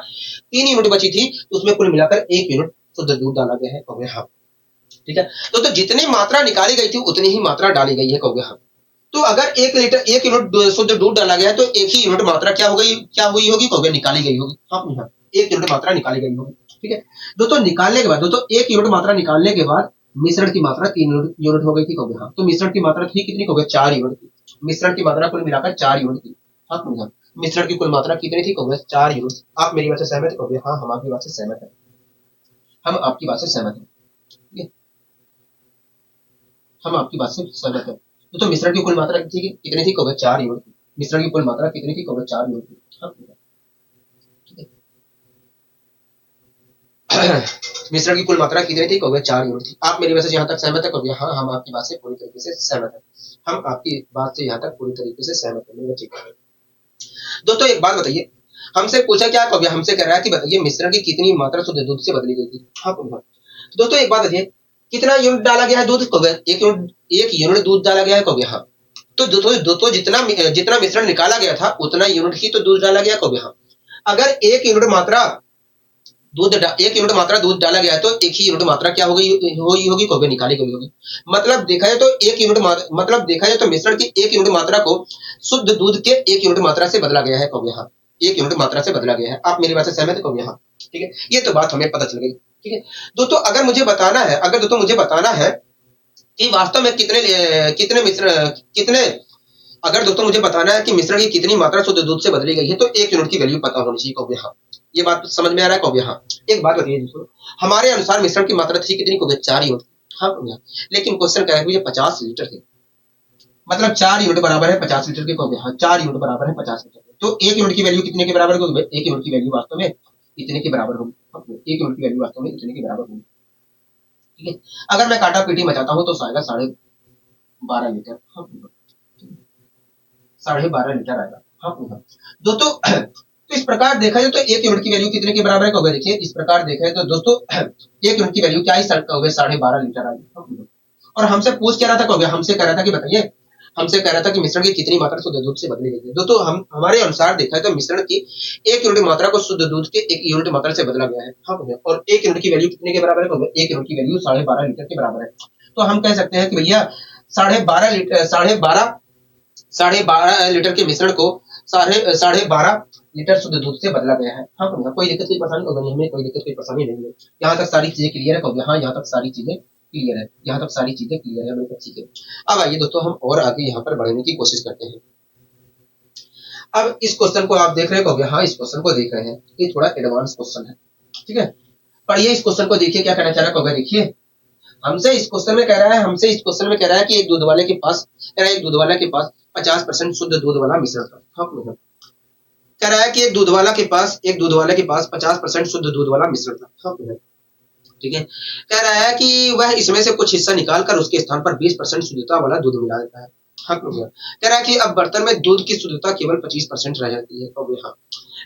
3 यूनिट बची थी तो उसमें कुल मिलाकर 1 यूनिट शुद्ध दूध डाला गया है। कहोगे हाँ, ठीक है। तो जितनी मात्रा निकाली गई थी उतनी ही मात्रा डाली गई है। कहोगे हाँ। तो अगर 1 यूनिट शुद्ध दूध डाला गया है तो 1 ही यूनिट मात्रा क्या हुई होगी, कहोगे निकाली गई होगी। हाँ, 1 यूनिट मात्रा निकाली गई होगी। ठीक है। दोस्तों निकालने के बाद, दोस्तों 1 यूनिट मात्रा निकालने के बाद मिश्रण की मात्रा 3 यूनिट हो गई थी। कहोगे हाँ। तो मिश्रण की मात्रा थी कितनी, कहोगे 4 यूनिट की। मिश्रण की मात्रा कुल मिलाकर 4 यूनिट की। हाँ, मिश्रण की कुल मात्रा कितनी थी, कहोगे 4 यूनिट। आप मेरी बात से सहमत, कहोगे हाँ, हम आपकी बात से सहमत है, हम आपकी बात से सहमत है। ठीक है, हम आपकी बात से सहमत है। तो मिश्रण की कुल मात्रा कितनी थी, कहोगे 4 यूनिट की। मिश्रण की कुल मात्रा कितनी थी, कहोगे 4 यूनिट की। हाँ, ठीक है। मिश्रण की कुल मात्रा कितनी थी, कहोगे 4 यूनिट थी। आप मेरी बात से यहाँ तक सहमत है, कहोगे हाँ, हम आपकी बात से पूरी तरीके से सहमत है, हम आपकी बात से यहाँ तक पूरी तरीके से सहमत है। ठीक है। दोस्तों एक बात बताइए, हमसे पूछा क्या, कहोगे हमसे कह रहा है कि बताइए मिश्रण की कितनी मात्रा शुद्ध दूध से बदली गई थी। हाँ, दोस्तों एक बात बताइए, कितना यूनिट डाला गया है दूध, कहोगे 1 यूनिट दूध डाला गया है। कहोगे हाँ। तो दोस्तों जितना मिश्रण निकाला गया था उतना यूनिट ही तो दूध डाला गया। कहोगे हाँ। अगर 1 यूनिट मात्रा दूध 1 यूनिट मात्रा दूध डाला गया है तो 1 ही यूनिट मात्रा क्या होगी, कहोगे निकाली गई होगी। मतलब देखा जाए तो 1 यूनिट मतलब देखा जाए तो मिश्रण की 1 यूनिट मात्रा को शुद्ध दूध के 1 यूनिट मात्रा से बदला गया है। कहोगे हाँ, 1 यूनिट मात्रा से बदला गया है। आप मेरी बात से सहमत है, कहोगे हाँ। ठीक है, ये तो बात हमें पता चल गई। ठीक है दोस्तों, अगर मुझे बताना है कि वास्तव में अगर दोस्तों मुझे बताना है कि मिश्रण की कितनी मात्रा शुद्ध दूध से बदली गई है तो 1 यूनिट की वैल्यू पता होनी चाहिए। कहोगे हाँ, ये बात समझ में आ रहा है, कहोगे हाँ। एक बात बताइए दोस्तों, हमारे अनुसार मिश्रण की मात्रा थी कितनी, कहोगे 4 यूनिट। हाँ, लेकिन क्वेश्चन कह रहा है 50 लीटर की, मतलब 4 यूनिट बराबर है 50 लीटर के। कहोगे हाँ, 4 यूनिट बराबर है 50 लीटर के। तो 1 यूनिट की वैल्यू कितने के बराबर होगी, 1 यूनिट की वैल्यू वास्तव में इतने के बराबर होगी। 1 यूनिट की वैल्यू वास्तव में इतने के बराबर होगी। ठीक है, अगर मैं काटा पीटी मचाता हूँ तो आएगा 12.5 लीटर। 12.5 लीटर आएगा। हाँ दोस्तों, तो इस प्रकार देखा जाए तो 1 यूनिट की वैल्यू कितने के बराबर है, कहोगे देखिए इस प्रकार देखा जाए तो दोस्तों 1 यूनिट की वैल्यू क्या है, कहोगे 12.5 लीटर आएगी। और हमसे पूछ क्या रहा था, कहोगे हमसे कह रहा था कि बताइए, हमसे कह रहा था कि मिश्रण की कितनी मात्रा शुद्ध दूध से बदली गई है। दोस्तों हमारे अनुसार देखा है तो मिश्रण की 1 यूनिट मात्रा को शुद्ध दूध के 1 यूनिट मात्रा से बदला गया है। हाँ, और 1 यूनिट की वैल्यू कितने के बराबर है, कहोगे 1 यूनिट की वैल्यू 12.5 लीटर के बराबर है। तो हम कह सकते हैं कि भैया 12.5 लीटर के मिश्रण को 12.5 लीटर शुद्ध दूध से बदला गया है। हाँ, कोई दिक्कत कोई परेशानी होगी, हमें कोई दिक्कत कोई परेशानी नहीं है। यहाँ तक सारी चीजें क्लियर है, कहोगे हाँ, यहाँ तक सारी चीजें क्लियर है, यहाँ तक सारी चीजें क्लियर है, बिल्कुल ठीक है। अब आइए दोस्तों हम और आगे यहाँ पर बढ़ने की कोशिश करते हैं। अब इस क्वेश्चन को आप देख रहे हो, हाँ इस क्वेश्चन को देख रहे हैं, ये थोड़ा एडवांस क्वेश्चन है। ठीक है, पढ़िए इस क्वेश्चन को, देखिए क्या कहना चाह रहा है। देखिए हमसे इस क्वेश्चन में कह रहा है कि एक दूध वाले के पास 50% शुद्ध दूध वाला मिश्रण था। हाँ, कह रहा है कि एक दूध वाले के पास 50% शुद्ध दूध वाला मिश्रण था। हाँ, ठीक है, कह रहा है कि वह इसमें से कुछ हिस्सा निकालकर उसके स्थान पर 20% शुद्धता वाला दूध मिला देता है। हाँ, कह रहा है कि अब बर्तन में दूध की शुद्धता केवल 25% रह जाती है। हाँ,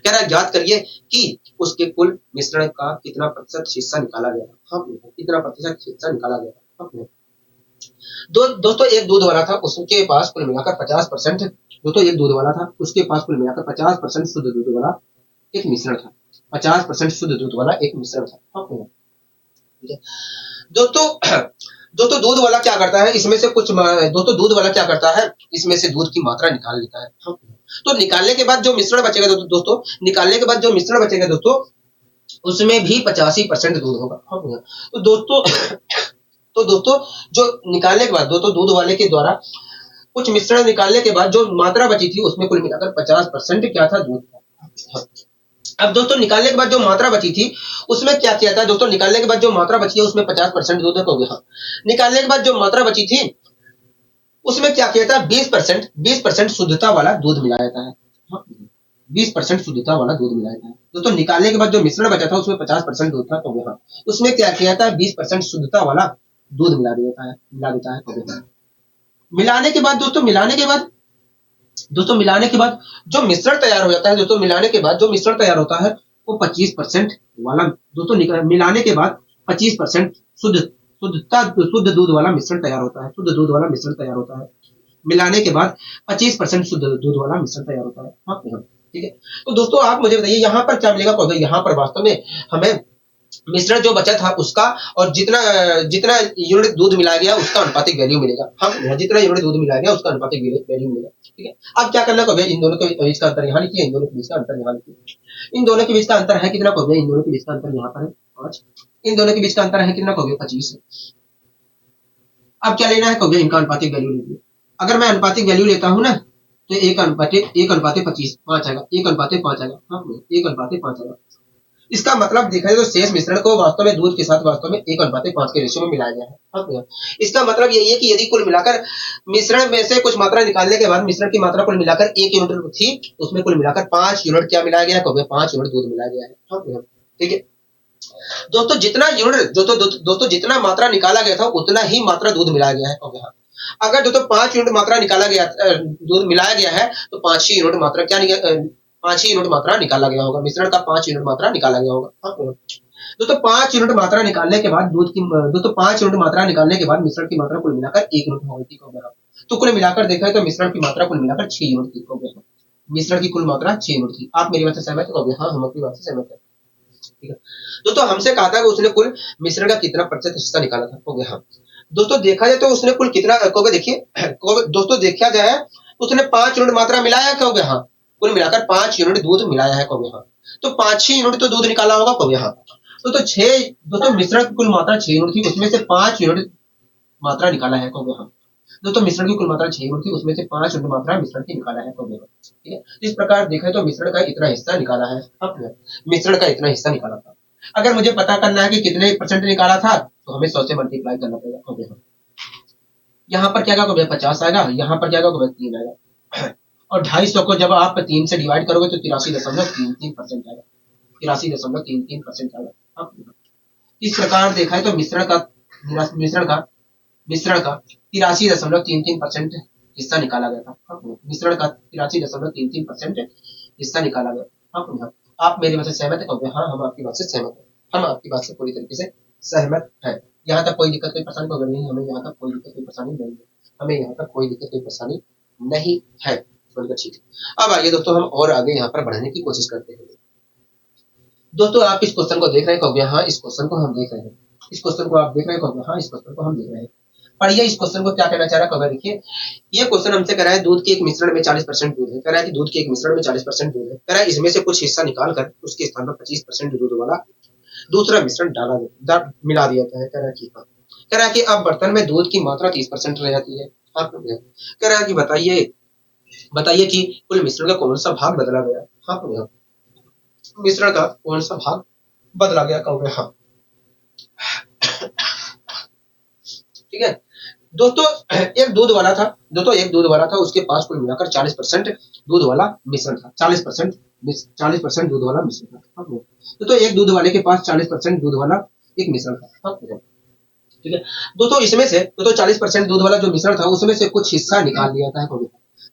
कह रहा है ज्ञात करिए कि उसके कुल मिश्रण का कितना प्रतिशत हिस्सा निकाला गया। हाँ, कितना प्रतिशत हिस्सा निकाला गया। हाँ, दोस्तों एक दूध वाला था, उसके पास कुल मिलाकर 50%, दोस्तों एक दूध वाला था उसके पास कुल मिलाकर 50% शुद्ध दूध वाला एक मिश्रण था। 50% शुद्ध दूध वाला एक मिश्रण था। हाँ, ठीक है दोस्तों दूध वाला क्या करता है, इसमें से कुछ दोस्तों दूध वाला क्या करता है, इसमें से दूध की मात्रा निकाल लेता है। हाँ, तो निकालने के बाद जो मिश्रण बचेगा दोस्तों, निकालने के बाद जो मिश्रण बचेगा दोस्तों, उसमें भी 85% दूध होगा। हाँ, तो दोस्तों जो निकालने के बाद दोस्तों दूध वाले के द्वारा कुछ मिश्रण निकालने के बाद जो मात्रा बची थी उसमें कुल मिलाकर 50% क्या था, दूध था। अब दोस्तों निकालने के बाद जो मात्रा बची थी उसमें क्या किया था दोस्तों, निकालने के बाद जो मात्रा बची है उसमें 50% दूध हो गया। निकालने के बाद जो मात्रा बची थी उसमें क्या किया जाता है 20% शुद्धता वाला दूध मिलाया जाता है। 20% शुद्धता वाला दूध मिलाया जाता है। दोस्तों निकालने के बाद जो मिश्रण बचा था उसमें 50% दूध था, तो यहाँ उसमें क्या किया जाता है 20% शुद्धता वाला दूध मिला देता है, तो यहाँ मिलाने के बाद मिलाने के बाद जो मिश्रण तैयार हो जाता है, दोस्तों मिलाने के बाद जो मिश्रण तैयार होता है वो 25% वाला, दोस्तों मिलाने के बाद 25% शुद्ध दूध वाला मिश्रण तैयार होता है। शुद्ध दूध वाला मिश्रण तैयार होता है, मिलाने के बाद 25% शुद्ध दूध वाला मिश्रण तैयार होता है। हाँ, ठीक है। तो दोस्तों आप मुझे बताइए यहाँ पर क्या मिलेगा, तो यहाँ पर वास्तव में हमें मिश्रण जो बचा था उसका और जितना जितना यूनिट दूध मिलाया गया उसका अनुपातिक वैल्यू मिलेगा। हम जितना यूनिट दूध मिलाया गया उसका अनुपातिक वैल्यू मिलेगा। ठीक है, अब क्या करना है, इन दोनों के बीच का अंतर यहाँ लिखिए, इन दोनों के बीच का अंतर यहाँ लिखिए। इन दोनों के बीच का अंतर है कितना, इन दोनों के बीच का अंतर यहाँ पर है 5। इन दोनों के बीच का अंतर है कितना, 25। अब क्या लेना है, इनका अनुपातिक वैल्यू लीजिए। अगर मैं अनुपातिक वैल्यू लेता हूँ ना तो 1:25 5 आएगा, 1:5 आएगा। हाँ, 1:5 आएगा। इसका मतलब देखा जाए तो शेष मिश्रण को वास्तव में दूध के साथ वास्तव में 1:5 के रेशियो में मिलाया गया है। हाँ, इसका मतलब यही है कि यदि कुल मिलाकर मिश्रण में से कुछ मात्रा निकालने के बाद मिश्रण की मात्रा कुल मिलाकर 1 यूनिट थी, उसमें कुल मिलाकर 5 यूनिट क्या मिलाया गया है, 5 यूनिट दूध मिलाया गया है। हाँ, ठीक है दोस्तों, जितना मात्रा निकाला गया था उतना ही मात्रा दूध मिलाया गया है। अगर दोस्तों 5 यूनिट मात्रा निकाला गया, दूध मिलाया गया है, तो 5 ही यूनिट मात्रा 5 ही यूनिट मात्रा निकाला गया होगा, मिश्रण का 5 यूनिट मात्रा निकाला गया होगा। दोस्तों 5 यूनिट मात्रा निकालने के बाद दोस्तों 5 यूनिट मात्रा निकालने के बाद मिश्रण की मात्रा कुल मिलाकर 1 यूनिट हो गई थी। तो कुल मिलाकर देखा तो मिश्रण की मात्रा कुल मिलाकर 6 यूनिट थी। मिश्रण की कुल मात्रा 6 यूनिट थी। आप मेरी बात से सहमत हो? हाँ, हम अपनी बात से सहमत है। ठीक है दोस्तों, हमसे कहा था कि उसने कुल मिश्रण का कितना प्रतिशत हिस्सा निकाला था। हो गया। हाँ दोस्तों, देखा जाए तो उसने कुल कितना, देखिए दोस्तों देखा जाए उसने 5 यूनिट मात्रा मिलाया है। हो हाँ, कुल मिलाकर 5 यूनिट दूध मिलाया है। हाँ, तो 5 ही यूनिट तो दूध निकाला होगा। हाँ, तो 6 दोस्तों मिश्रण की कुल मात्रा 6 यूनिट थी, उसमें से 5 यूनिट मात्रा निकाला है। हाँ, दोस्तों मिश्रण की कुल मात्रा 6 यूनिट थी, उसमें से 5 यूनिट मात्रा मिश्रण की निकाला है। ठीक है, इस प्रकार देखा तो मिश्रण का इतना हिस्सा निकाला है। मिश्रण का इतना हिस्सा निकाला था। अगर मुझे पता करना है कि कितने परसेंट निकाला था तो हमें 100 से मल्टीप्लाई करना पड़ेगा। यहाँ पर क्या होगा, 50 आएगा, यहाँ पर क्या होगा, 3 आएगा, और 250 को जब आप 3 से डिवाइड करोगे तो 83.33% आएगा। 83.33% आएगा। इस प्रकार देखा है तो मिश्रण का 83.33% हिस्सा निकाला गया था। मिश्रण का 83.33% हिस्सा निकाला गया। आप मेरी बात से सहमत है? हाँ, हम आपकी बात से सहमत है। हम आपकी बात से पूरी तरीके से सहमत है। यहाँ तक कोई दिक्कत कोई परेशानी तो नहीं, हमें यहाँ तक कोई दिक्कत कोई परेशानी नहीं है। हमें यहाँ तक कोई दिक्कत कोई परेशानी नहीं है। ठीक है, अब आइए दोस्तों हम और आगे यहाँ पर बढ़ने की कोशिश करते हैं। दोस्तों आप इस क्वेश्चन को देख रहे हैं? हाँ, इस क्वेश्चन को हम देख रहे हैं। इस क्वेश्चन को आप देख रहे हैं? हाँ, इस क्वेश्चन को हम देख रहे हैं। पढ़िए इस क्वेश्चन को क्या कहना चाह रहा है। देखिए ये क्वेश्चन हमसे कह रहा है दूध के एक मिश्रण में 40% दूध है। कह रहा है कि दूध के एक मिश्रण में 40% दूध है। कह रहा है इसमें से कुछ हिस्सा निकाल कर उसके स्थान पर 25% दूध वाला दूसरा मिश्रण मिला दिया जाता है। कह रहा है कि अब बर्तन में दूध की मात्रा 30% रह जाती है। कह रहा है कि बताइए कि कुल मिश्रण का कौन सा भाग बदला गया। मिश्रण का कौन सा भाग बदला गया। कहोगे हाँ, ठीक है दोस्तों, एक दूध वाला था, उसके पास कुल मिलाकर 40% दूध वाला मिश्रण था। 40% दूध वाला मिश्रण था। तो एक दूध वाले के पास 40% दूध वाला एक मिश्रण था। ठीक है दोस्तों, इसमें से 40% दूध वाला जो मिश्रण था उसमें से कुछ हिस्सा निकाल लिया था।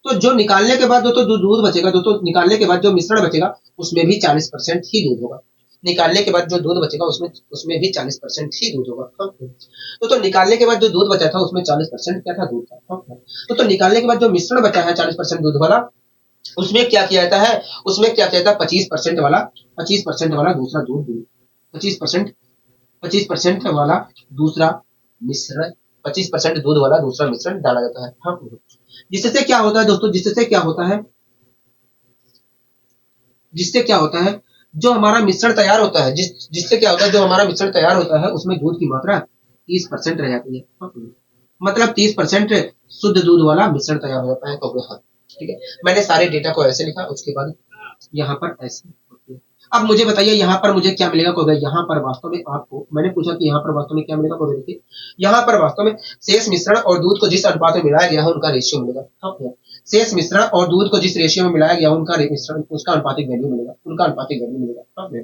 तो जो निकालने के बाद दोस्तों जो दूध बचेगा, निकालने के बाद जो मिश्रण बचेगा उसमें भी 40% ही दूध होगा। निकालने के बाद जो दूध बचेगा उसमें भी 40% ही दूध होगा। तो निकालने के बाद जो दूध बचा था उसमें 40% क्या था, दूध था। तो निकालने के बाद जो मिश्रण बचा है 40% दूध वाला, उसमें क्या किया जाता है, 25% वाला दूसरा दूध, 25% वाला दूसरा मिश्रण, 25% दूध वाला दूसरा मिश्रण डाला जाता है। जिससे क्या होता है दोस्तों, जिससे क्या होता है जो हमारा मिश्रण तैयार होता है, जिससे क्या होता है जो हमारा मिश्रण तैयार होता है उसमें दूध की मात्रा 30% रह जाती है। मतलब 30% शुद्ध दूध वाला मिश्रण तैयार हो जाता है। तो हाँ, ठीक है, मैंने सारे डेटा को ऐसे लिखा, उसके बाद यहाँ पर ऐसे। अब मुझे बताइए यहाँ पर मुझे क्या मिलेगा कोई, यहाँ पर वास्तव में आपको मैंने पूछा कि यहाँ पर वास्तव में क्या मिलेगा कोई, देखिए यहाँ पर वास्तव में शेष मिश्रण और दूध को जिस अनुपात में मिलाया गया है उनका रेशियो मिलेगा। हाँ भैया, शेष मिश्रण और दूध को जिस रेशियो में मिलाया गया उनका मिश्रण उसका अनुपातिक वैल्यू मिलेगा, उनका अनुपातिक वैल्यू मिलेगा। हाँ भैया,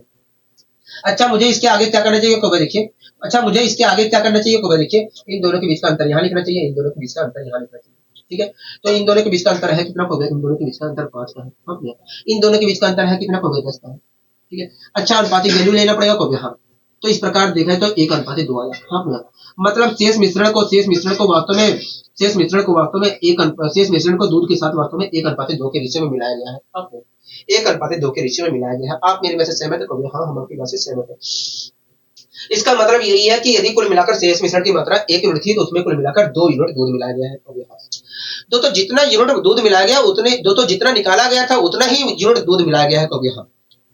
अच्छा मुझे इसके आगे क्या करना चाहिए कोई, देखिए अच्छा मुझे इसके आगे क्या करना चाहिए कोई, देखिए इन दोनों के बीच का अंतर यहाँ लिखना चाहिए, इन दोनों के बीच का अंतर यहाँ लिखना चाहिए। ठीक है, तो इन दोनों के बीच का अंतर है कितना कोई, इन दोनों के बीच का अंतर 5 का है। हाँ भैया, इन दोनों के बीच का अंतर है कितना कोई, 10 का है। ठीक है, अच्छा अनुपातिक वैल्यू लेना पड़ेगा कोई। हाँ, तो इस प्रकार देखा है तो 1:2 आया। हाँ भैया, मतलब शेष मिश्रण को वास्तव में शेष मिश्रण को वास्तव में शेष मिश्रण को दूध के साथ वास्तव में 1:2 के रेशियो में मिलाया गया है। हाँ भैया, 1:2 के रेशियो में मिलाया गया है। आप मेरी बात से सहमत है कभी? हाँ, हम आपकी बात से सहमत है। इसका मतलब यही है कि यदि कुल मिलाकर शेष मिश्रण की मात्रा 1 यूनिट थी तो उसमें कुल मिलाकर 2 यूनिट दूध मिलाया गया है। दोस्तों जितना यूनिट दूध मिलाया गया उतने दोस्तों जितना निकाला गया था उतना ही यूनिट दूध मिलाया गया है। कभी हाँ,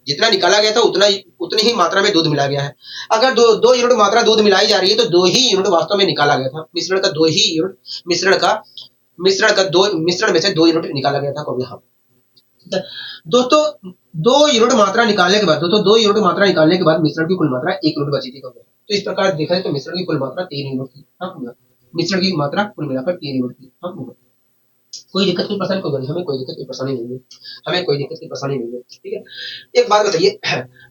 जितना निकाला गया था उतनी ही मात्रा में दूध मिलाया गया है। अगर दो यूनिट मात्रा दूध मिलाई जा रही है तो 2 ही यूनिट वास्तव में निकाला गया था। मिश्रण का 2 ही यूनिट मिश्रण में से 2 यूनिट निकाला गया था। कभी हाँ, दोस्तों 2 यूनिट मात्रा निकालने के बाद मिश्रण की कुल मात्रा 1 यूनिट बची थी। तो इस प्रकार देखा जाए तो मिश्रण की कुल मात्रा 3 यूनिट थी। मिश्रण की मात्रा कुल मिलाकर 3 यूनिट थी। कोई दिक्कत की परेशानी कोई, हमें कोई दिक्कत की परेशानी नहीं है, हमें कोई दिक्कत की परेशानी नहीं है। ठीक है, एक बात बताइए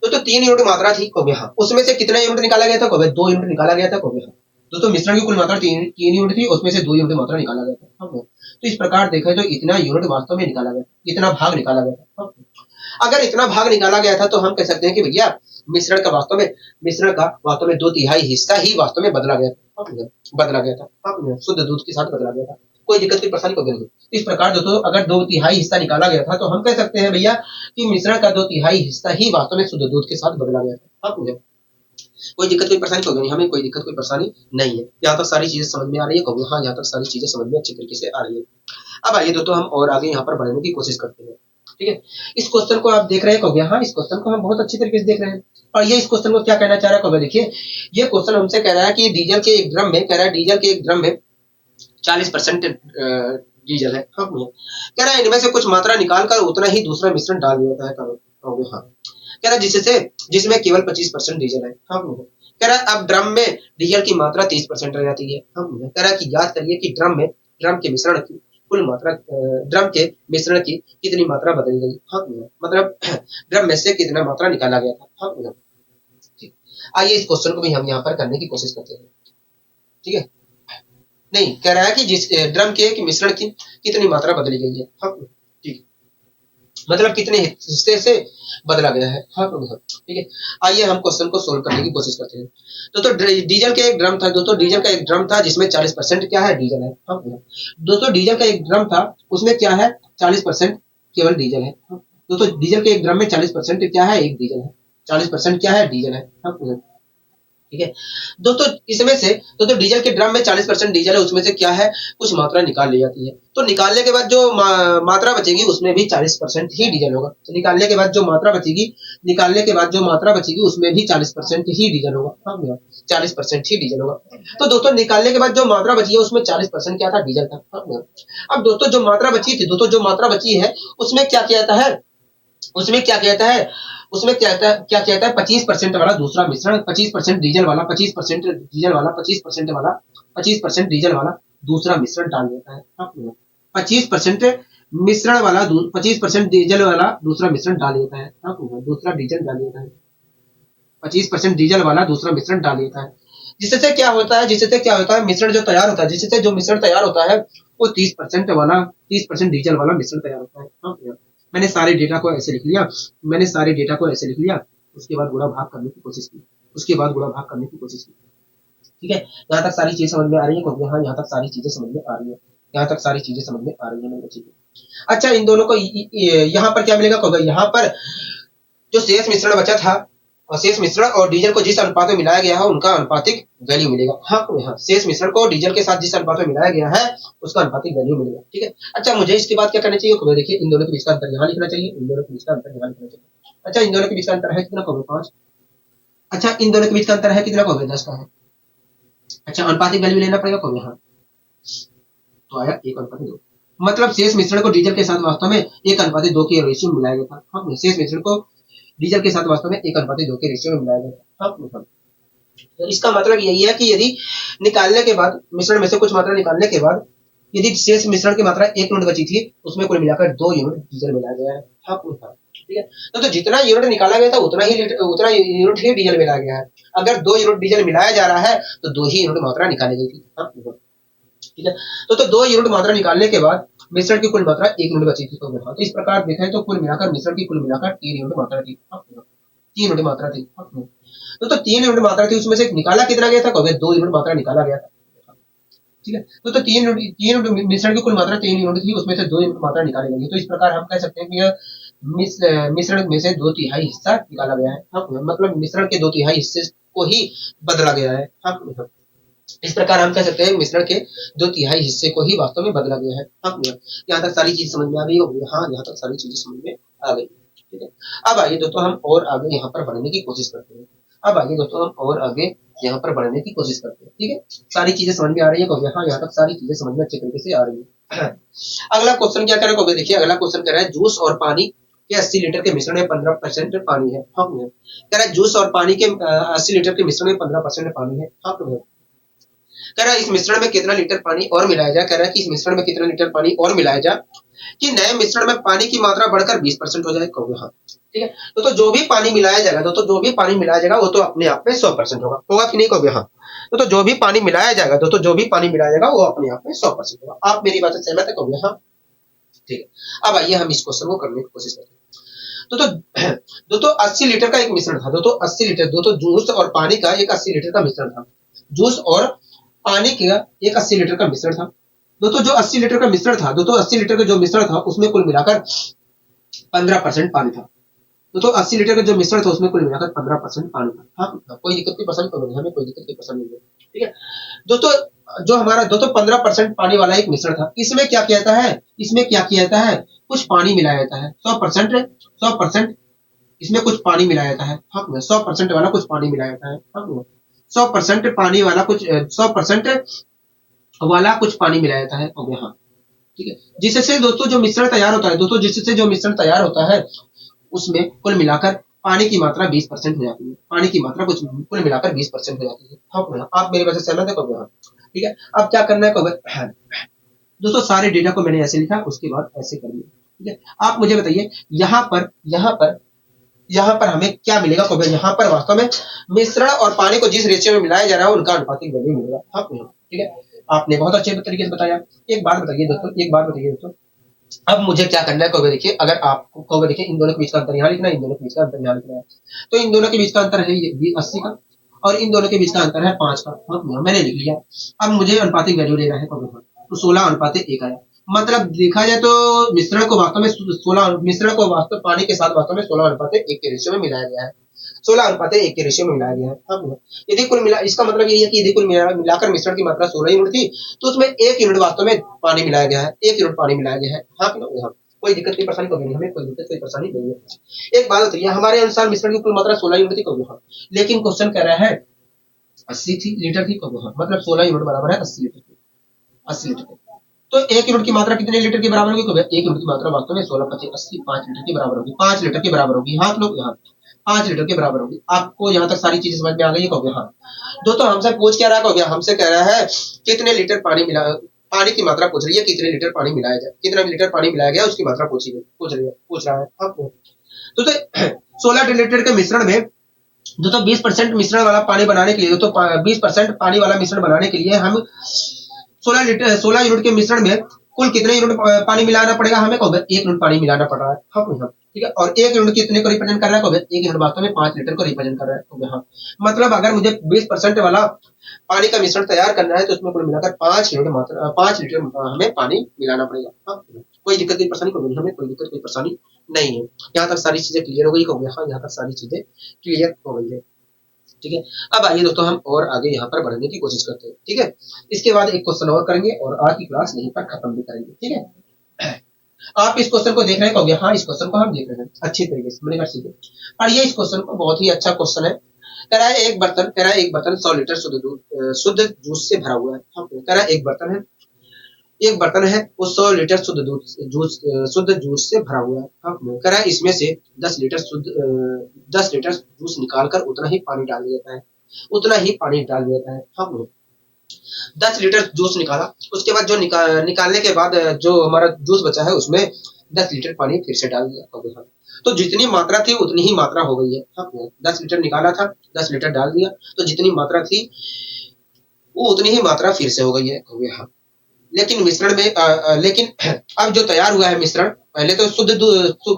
तो 3 यूनिट मात्रा थी को यहाँ, उसमें से कितना यूनिट निकाला गया था को, 2 यूनिट निकाला गया था को यहाँ। दोस्तों मिश्रण की कुल मात्रा 3 यूनिट थी, उसमें से 2 यूनिट मात्रा निकाला गया था। तो इस प्रकार देखा तो इतना यूनिट वास्तव में निकाला गया, इतना भाग निकाला गया था। अगर इतना भाग निकाला गया था तो हम कह सकते हैं कि भैया मिश्रण का वास्तव में 2/3 हिस्सा ही वास्तव में बदला गया था, शुद्ध दूध के साथ बदला गया था। कोई दिक्कत की परेशानी को नहीं। इस प्रकार दोस्तों अगर 2/3 हिस्सा निकाला गया था तो हम कह सकते हैं भैया कि मिश्रण का 2/3 हिस्सा ही वास्तव में शुद्ध दूध के साथ बदला गया था। कोई दिक्कत कोई परेशानी होगी नहीं, हमें कोई दिक्कत कोई परेशानी नहीं है। यहाँ तक सारी चीजें समझ में आ रही है कभी? हाँ, यहाँ तक सारी चीजें समझ में अच्छी तरीके से आ रही है। अब आइए दोस्तों हम और आगे यहाँ पर बढ़ने की कोशिश करते हैं। ठीक है, इस क्वेश्चन को आप देख रहे हैं कभी? हाँ, इस क्वेश्चन को हम बहुत अच्छी तरीके से देख रहे हैं। और ये इस क्वेश्चन को क्या कहना चाह रहा है कभी? देखिए ये क्वेश्चन हमसे कह रहा है कि डीजल के एक ड्रम में 40% डीजल है। हाँ, कह रहा है इनमें से कुछ मात्रा निकालकर उतना ही दूसरा मिश्रण डाल दिया जाता है। हाँ, कह रहा है जिसमें केवल 25% डीजल है। हाँ, कह रहा है अब ड्रम में डीजल की मात्रा 30% रह जाती है। हाँ, कह रहा है कि याद करिए कि ड्रम के मिश्रण की कुल मात्रा ड्रम के मिश्रण की कितनी मात्रा बदल गई। हाँ, मतलब ड्रम में से कितना मात्रा निकाला गया था। हाँ, आइए इस क्वेश्चन को भी हम यहाँ पर करने की कोशिश करते हैं। ठीक है, नहीं कह रहा है कि जिस ड्रम के मिश्रण की कितनी मात्रा बदली गई है। हाँ, ठीक, मतलब कितने हिस्से से बदला गया है। हाँ, ठीक है, आइए हम क्वेश्चन को सोल्व करने की कोशिश करते हैं। दोस्तों डीजल का एक ड्रम था जिसमें 40% क्या है डीजल है। हाँ, दोस्तों डीजल का एक ड्रम था उसमें क्या है 40% केवल डीजल है। दोस्तों डीजल के एक ड्रम में 40% क्या है, एक डीजल है। 40% क्या है, डीजल है। हाँ, ठीक है दोस्तों, इसमें से दोस्तों डीजल के ड्रम में 40% डीजल है, उसमें से क्या है कुछ मात्रा निकाल ली जाती है। तो निकालने के बाद जो मात्रा बचेगी उसमें भी 40% ही डीजल होगा। तो निकालने के बाद जो मात्रा बचेगी उसमें भी 40% ही डीजल होगा। 40% ही डीजल होगा। तो दोस्तों निकालने के बाद जो मात्रा बची है उसमें 40% क्या था, डीजल था। अब दोस्तों जो मात्रा बची है उसमें क्या किया जाता है, उसमें क्या कहता है 25% वाला दूसरा मिश्रण, 25% डीजल वाला 25% डीजल वाला दूसरा मिश्रण डाल देता है। 25% मिश्रण वाला 25% डीजल वाला दूसरा मिश्रण डाल देता है। दूसरा डीजल डाल देता है, 25% डीजल वाला दूसरा मिश्रण डाल देता है। जिससे क्या होता है मिश्रण जो तैयार होता है वो 30% डीजल वाला मिश्रण तैयार होता है। मैंने सारे डेटा को ऐसे लिख लिया, उसके बाद गुणा भाग करने की कोशिश की, ठीक है। यहाँ तक सारी चीजें समझ में आ रही है क्योंकि हाँ यहाँ तक सारी चीजें समझ में आ रही है मेरे बच्चे की। अच्छा इन दोनों को यहाँ पर क्या मिलेगा कहोगे, यहाँ पर जो शेष मिश्रण बचा था और शेष मिश्रण और डीजल को जिस अनुपात में मिलाया गया है उनका अनुपातिक वैल्यू मिलेगा। हाँ, शेष मिश्रण को डीजल के साथ जिस अनुपात में मिलाया गया है उसका अनुपातिक वैल्यू मिलेगा। ठीक है, अच्छा मुझे इसके बाद क्या करना चाहिए, देखिए इन दोनों के बीच का अंतर यहाँ लिखना चाहिए, अच्छा इन दोनों के बीच का अंतर है कितना कहोगे, 5। अच्छा इन दोनों के बीच का अंतर है कितना कहोगे, 10 का है। अच्छा अनुपातिक वैल्यू लेना पड़ेगा कहोगे, हाँ तो आया 1:2। मतलब शेष मिश्रण को डीजल के साथ वास्तव में 1:2 की रेशियो मिलाया गया था। शेष मिश्रण को डीजल के साथ वास्तव में 1:2 के रेशियो में मिलाया गया। हाँ, तो इसका मतलब यही है कि यदि निकालने के बाद मिश्रण में से कुछ मात्रा निकालने के बाद यदि शेष मिश्रण की मात्रा 1 यूनिट बची थी, उसमें कुल मिलाकर 2 यूनिट डीजल मिलाया गया है। हाँ, ठीक है। तो जितना यूनिट निकाला गया था उतना यूनिट ही डीजल मिलाया गया है। अगर 2 यूनिट डीजल मिलाया जा रहा है तो 2 ही यूनिट मात्रा निकाली गई थी। हाँ, ठीक है। तो 2 यूनिट मात्रा निकालने के बाद मिश्रण की कुल मात्रा 1 यूनिट बची थी। तो इस प्रकार देखा तो कुल मिलाकर मिश्रण की कुल मिलाकर 3 यूनिट मात्रा थी। 3 यूनिट मात्रा थी। तो 3 यूनिट मात्रा थी, उसमें से निकाला कितना गया था? 2 यूनिट मात्रा निकाला गया था। ठीक है। तो 3 यूनिट मिश्रण की कुल मात्रा 3 यूनिट थी, उसमें से 2 यूनिट मात्रा निकाली गई। तो इस प्रकार हम कह सकते हैं कि यह मिश्रण में से 2/3 हिस्सा निकाला गया है। हाँ, मतलब मिश्रण के 2/3 हिस्से को ही बदला गया है। हाँ, इस प्रकार हम कह सकते हैं मिश्रण के 2/3 हिस्से को ही वास्तव में बदला गया है। हाँ, यहाँ तक सारी चीज समझ में आ गई होगी। हाँ, यहाँ तक सारी चीजें समझ में आ गई। ठीक है। अब आइए दोस्तों हम और आगे यहाँ पर बढ़ने की कोशिश करते हैं। अब आइए दोस्तों हम और आगे यहाँ पर बढ़ने की कोशिश करते हैं। ठीक है। सारी चीजें समझ में आ रही है को? हाँ, यहाँ तक सारी चीजें समझ में अच्छे तरीके से आ रही है। अगला क्वेश्चन क्या करें को? देखिए अगला क्वेश्चन कह रहा है जूस और पानी के 80 लीटर के मिश्रण में 15% पानी है। हाँ, कह रहा है जूस और पानी के 80 लीटर के मिश्रण में 15% पानी है। हाँ, कह रहा है इस मिश्रण में कितना लीटर पानी और मिलाया जाए? कह रहा है कि इस मिश्रण में कितना लीटर पानी और मिलाया जाए कि नए मिश्रण में पानी की मात्रा बढ़कर 20% हो जाए? कहोगे हाँ। ठीक है। तो जो भी पानी मिलाया जाएगा जो भी पानी मिलाया जाएगा वो तो अपने आप में 100% होगा कि नहीं? कहोगे हाँ। तो जो भी पानी मिलाया जाएगा जो भी पानी मिलाया जाएगा वो अपने आप में 100% होगा। आप मेरी बात से सहमत है? कहोगे हाँ। ठीक है। अब आइए हम इस क्वेश्चन को करने की कोशिश करते हैं। दोस्तों 80 लीटर का एक मिश्रण था। दोस्तों 80 लीटर जूस और पानी का एक 80 लीटर का मिश्रण था। जूस और पानी का एक 80 लीटर का मिश्रण था। दोस्तों जो 80 लीटर का मिश्रण था, 80 लीटर का जो मिश्रण था उसमें कुल मिलाकर 15% पानी था। दोस्तों 80 लीटर का जो मिश्रण था उसमें कुल मिलाकर 15% पानी था। हाँ, कोई दिक्कत नहीं, पसंद करोगे, हमें कोई दिक्कत नहीं, पसंद नहीं है। ठीक है। दोस्तों जो हमारा 15% पानी वाला एक मिश्रण था, इसमें क्या किया जाता है? इसमें क्या किया जाता है? कुछ पानी मिलाया जाता है। 100% इसमें कुछ पानी मिलाया जाता है। हाँ, 100% वाला कुछ पानी मिलाया जाता है। हाँ, 100% पानी वाला कुछ 100% वाला कुछ पानी मिलाया जाता है। हो गया। हाँ, ठीक है। जिससे दोस्तों जो मिश्रण तैयार होता है, जिससे जो मिश्रण तैयार होता है उसमें कुल मिलाकर पानी की मात्रा 20% हो जाती है। पानी की मात्रा कुछ कुल मिलाकर 20% हो जाती है। हाँ, आप मेरी वजह से सहमत है? हाँ, ठीक है। अब क्या करना है? दोस्तों सारे डेटा को मैंने ऐसे लिखा, उसके बाद ऐसे कर लिया। ठीक है। आप मुझे बताइए यहाँ पर हमें क्या मिलेगा? यहाँ पर वास्तव में मिश्रण और पानी को जिस रेशियो में मिलाया जा रहा है उनका अनुपातिक वैल्यू मिलेगा। हाँ, ठीक है। आपने बहुत अच्छे तरीके से बताया। एक बात बताइए दोस्तों, अब मुझे क्या करना है? देखिए अगर आपको देखिए इन दोनों के बीच का अंतर यहाँ लिखना है, इन दोनों के बीच का अंतर यहाँ लिखना है। तो इन दोनों के बीच का अंतर है ये 80 का और इन दोनों के बीच का अंतर है 5 का। हाँ, मैंने लिख लिया। अब मुझे अनुपातिक वैल्यू लेना है। तो 16:1 आया। मतलब देखा जाए तो मिश्रण को वास्तव पानी के साथ वास्तव में 16:1 के रेशियो में मिलाया गया है। 16:1 के रेशियो में मिलाया गया है। हाँ, यदि कुल मिला इसका मतलब यही है कि यदि कुल मिलाकर मिश्रण की मात्रा 16 यूनिट थी तो उसमें 1 यूनिट वास्तव में पानी मिलाया गया है। 1 यूनिट पानी मिलाया गया है। हाँ, कोई दिक्कत नहीं, परेशानी कभी नहीं, हमें कोई दिक्कत कोई परेशानी नहीं है। एक बात बताइए, हमारे अनुसार मिश्रण की कुल मात्रा 16 यूनिट थी कभी। हाँ, लेकिन क्वेश्चन कह रहा है 80 थी लीटर थी कभी। हाँ, मतलब 16 यूनिट बराबर है 80 लीटर की। 80 लीटर की। तो 1 यूनिट की मात्रा कितने लीटर की बराबर होगी? कभी 1 यूनिट की मात्रा वास्तव में 16 × 80 5 लीटर की बराबर होगी। 5 लीटर की बराबर होगी। हाँ, लोग यहाँ 5 लीटर के बराबर होगी। आपको यहाँ तक सारी चीजें समझ में आ गई है? हाँ। दोस्तों हमसे पूछ क्या रहा है? हमसे कह रहा है कितने लीटर पानी की मात्रा पूछ रही है, कितने लीटर पानी मिलाया जाए, कितना लीटर पानी मिलाया गया उसकी मात्रा पूछ रहा है आपको। तो 16 लीटर के मिश्रण में 20% मिश्रण वाला पानी बनाने के लिए 20% पानी वाला मिश्रण बनाने के लिए हम 16 यूनिट के मिश्रण में कुल कितने यूनिट पानी मिलाना पड़ेगा हमें? 1 यूनिट पानी मिलाना पड़ रहा है। हाँ, ठीक है। और 1 यूनिट कितने को रिप्रेजेंट कर रहा है? 1 यूनिट वास्तव में 5 लीटर को रिप्रेजेंट कर रहा है। हाँ, मतलब अगर मुझे 20% वाला पानी का मिश्रण तैयार करना है तो उसमें कुल मिलाकर 5 लीटर हमें पानी मिलाना पड़ेगा। हाँ, कोई दिक्कत कोई परेशानी नहीं, हमें कोई दिक्कत कोई परेशानी नहीं है। यहाँ तक सारी चीजें क्लियर हो गई। हाँ, यहाँ तक सारी चीजें क्लियर हो गई है। ठीक है। अब आइए दोस्तों हम और आगे यहाँ पर बढ़ने की कोशिश करते हैं। ठीक है। इसके बाद एक क्वेश्चन और करेंगे और आज की क्लास यहीं पर खत्म भी करेंगे। ठीक है। आप इस क्वेश्चन को देख रहे हैं? हाँ, इस क्वेश्चन को हम देख रहे हैं अच्छी तरीके से। मैंने कहा ठीक है। और ये इस क्वेश्चन को बहुत ही अच्छा क्वेश्चन है। कह रहा है एक बर्तन 100 लीटर शुद्ध जूस से भरा हुआ है। कह रहा है एक बर्तन है एक बर्तन है वो 100 लीटर शुद्ध जूस से भरा हुआ है। हाँ, कह रहा है इसमें से 10 लीटर जूस निकालकर उतना ही पानी डाल देता है, उतना ही पानी डाल देता है। हाँ, 10 लीटर जूस निकाला, उसके बाद जो निकालने के बाद जो हमारा जूस बचा है उसमें 10 लीटर पानी फिर से डाल दिया। हाँ, तो जितनी मात्रा थी उतनी ही मात्रा हो गई है। हाँ, 10 लीटर निकाला था, 10 लीटर डाल दिया, तो जितनी मात्रा थी वो उतनी ही मात्रा फिर से हो गई है। हाँ, लेकिन मिश्रण में लेकिन अब जो तैयार हुआ है मिश्रण, पहले तो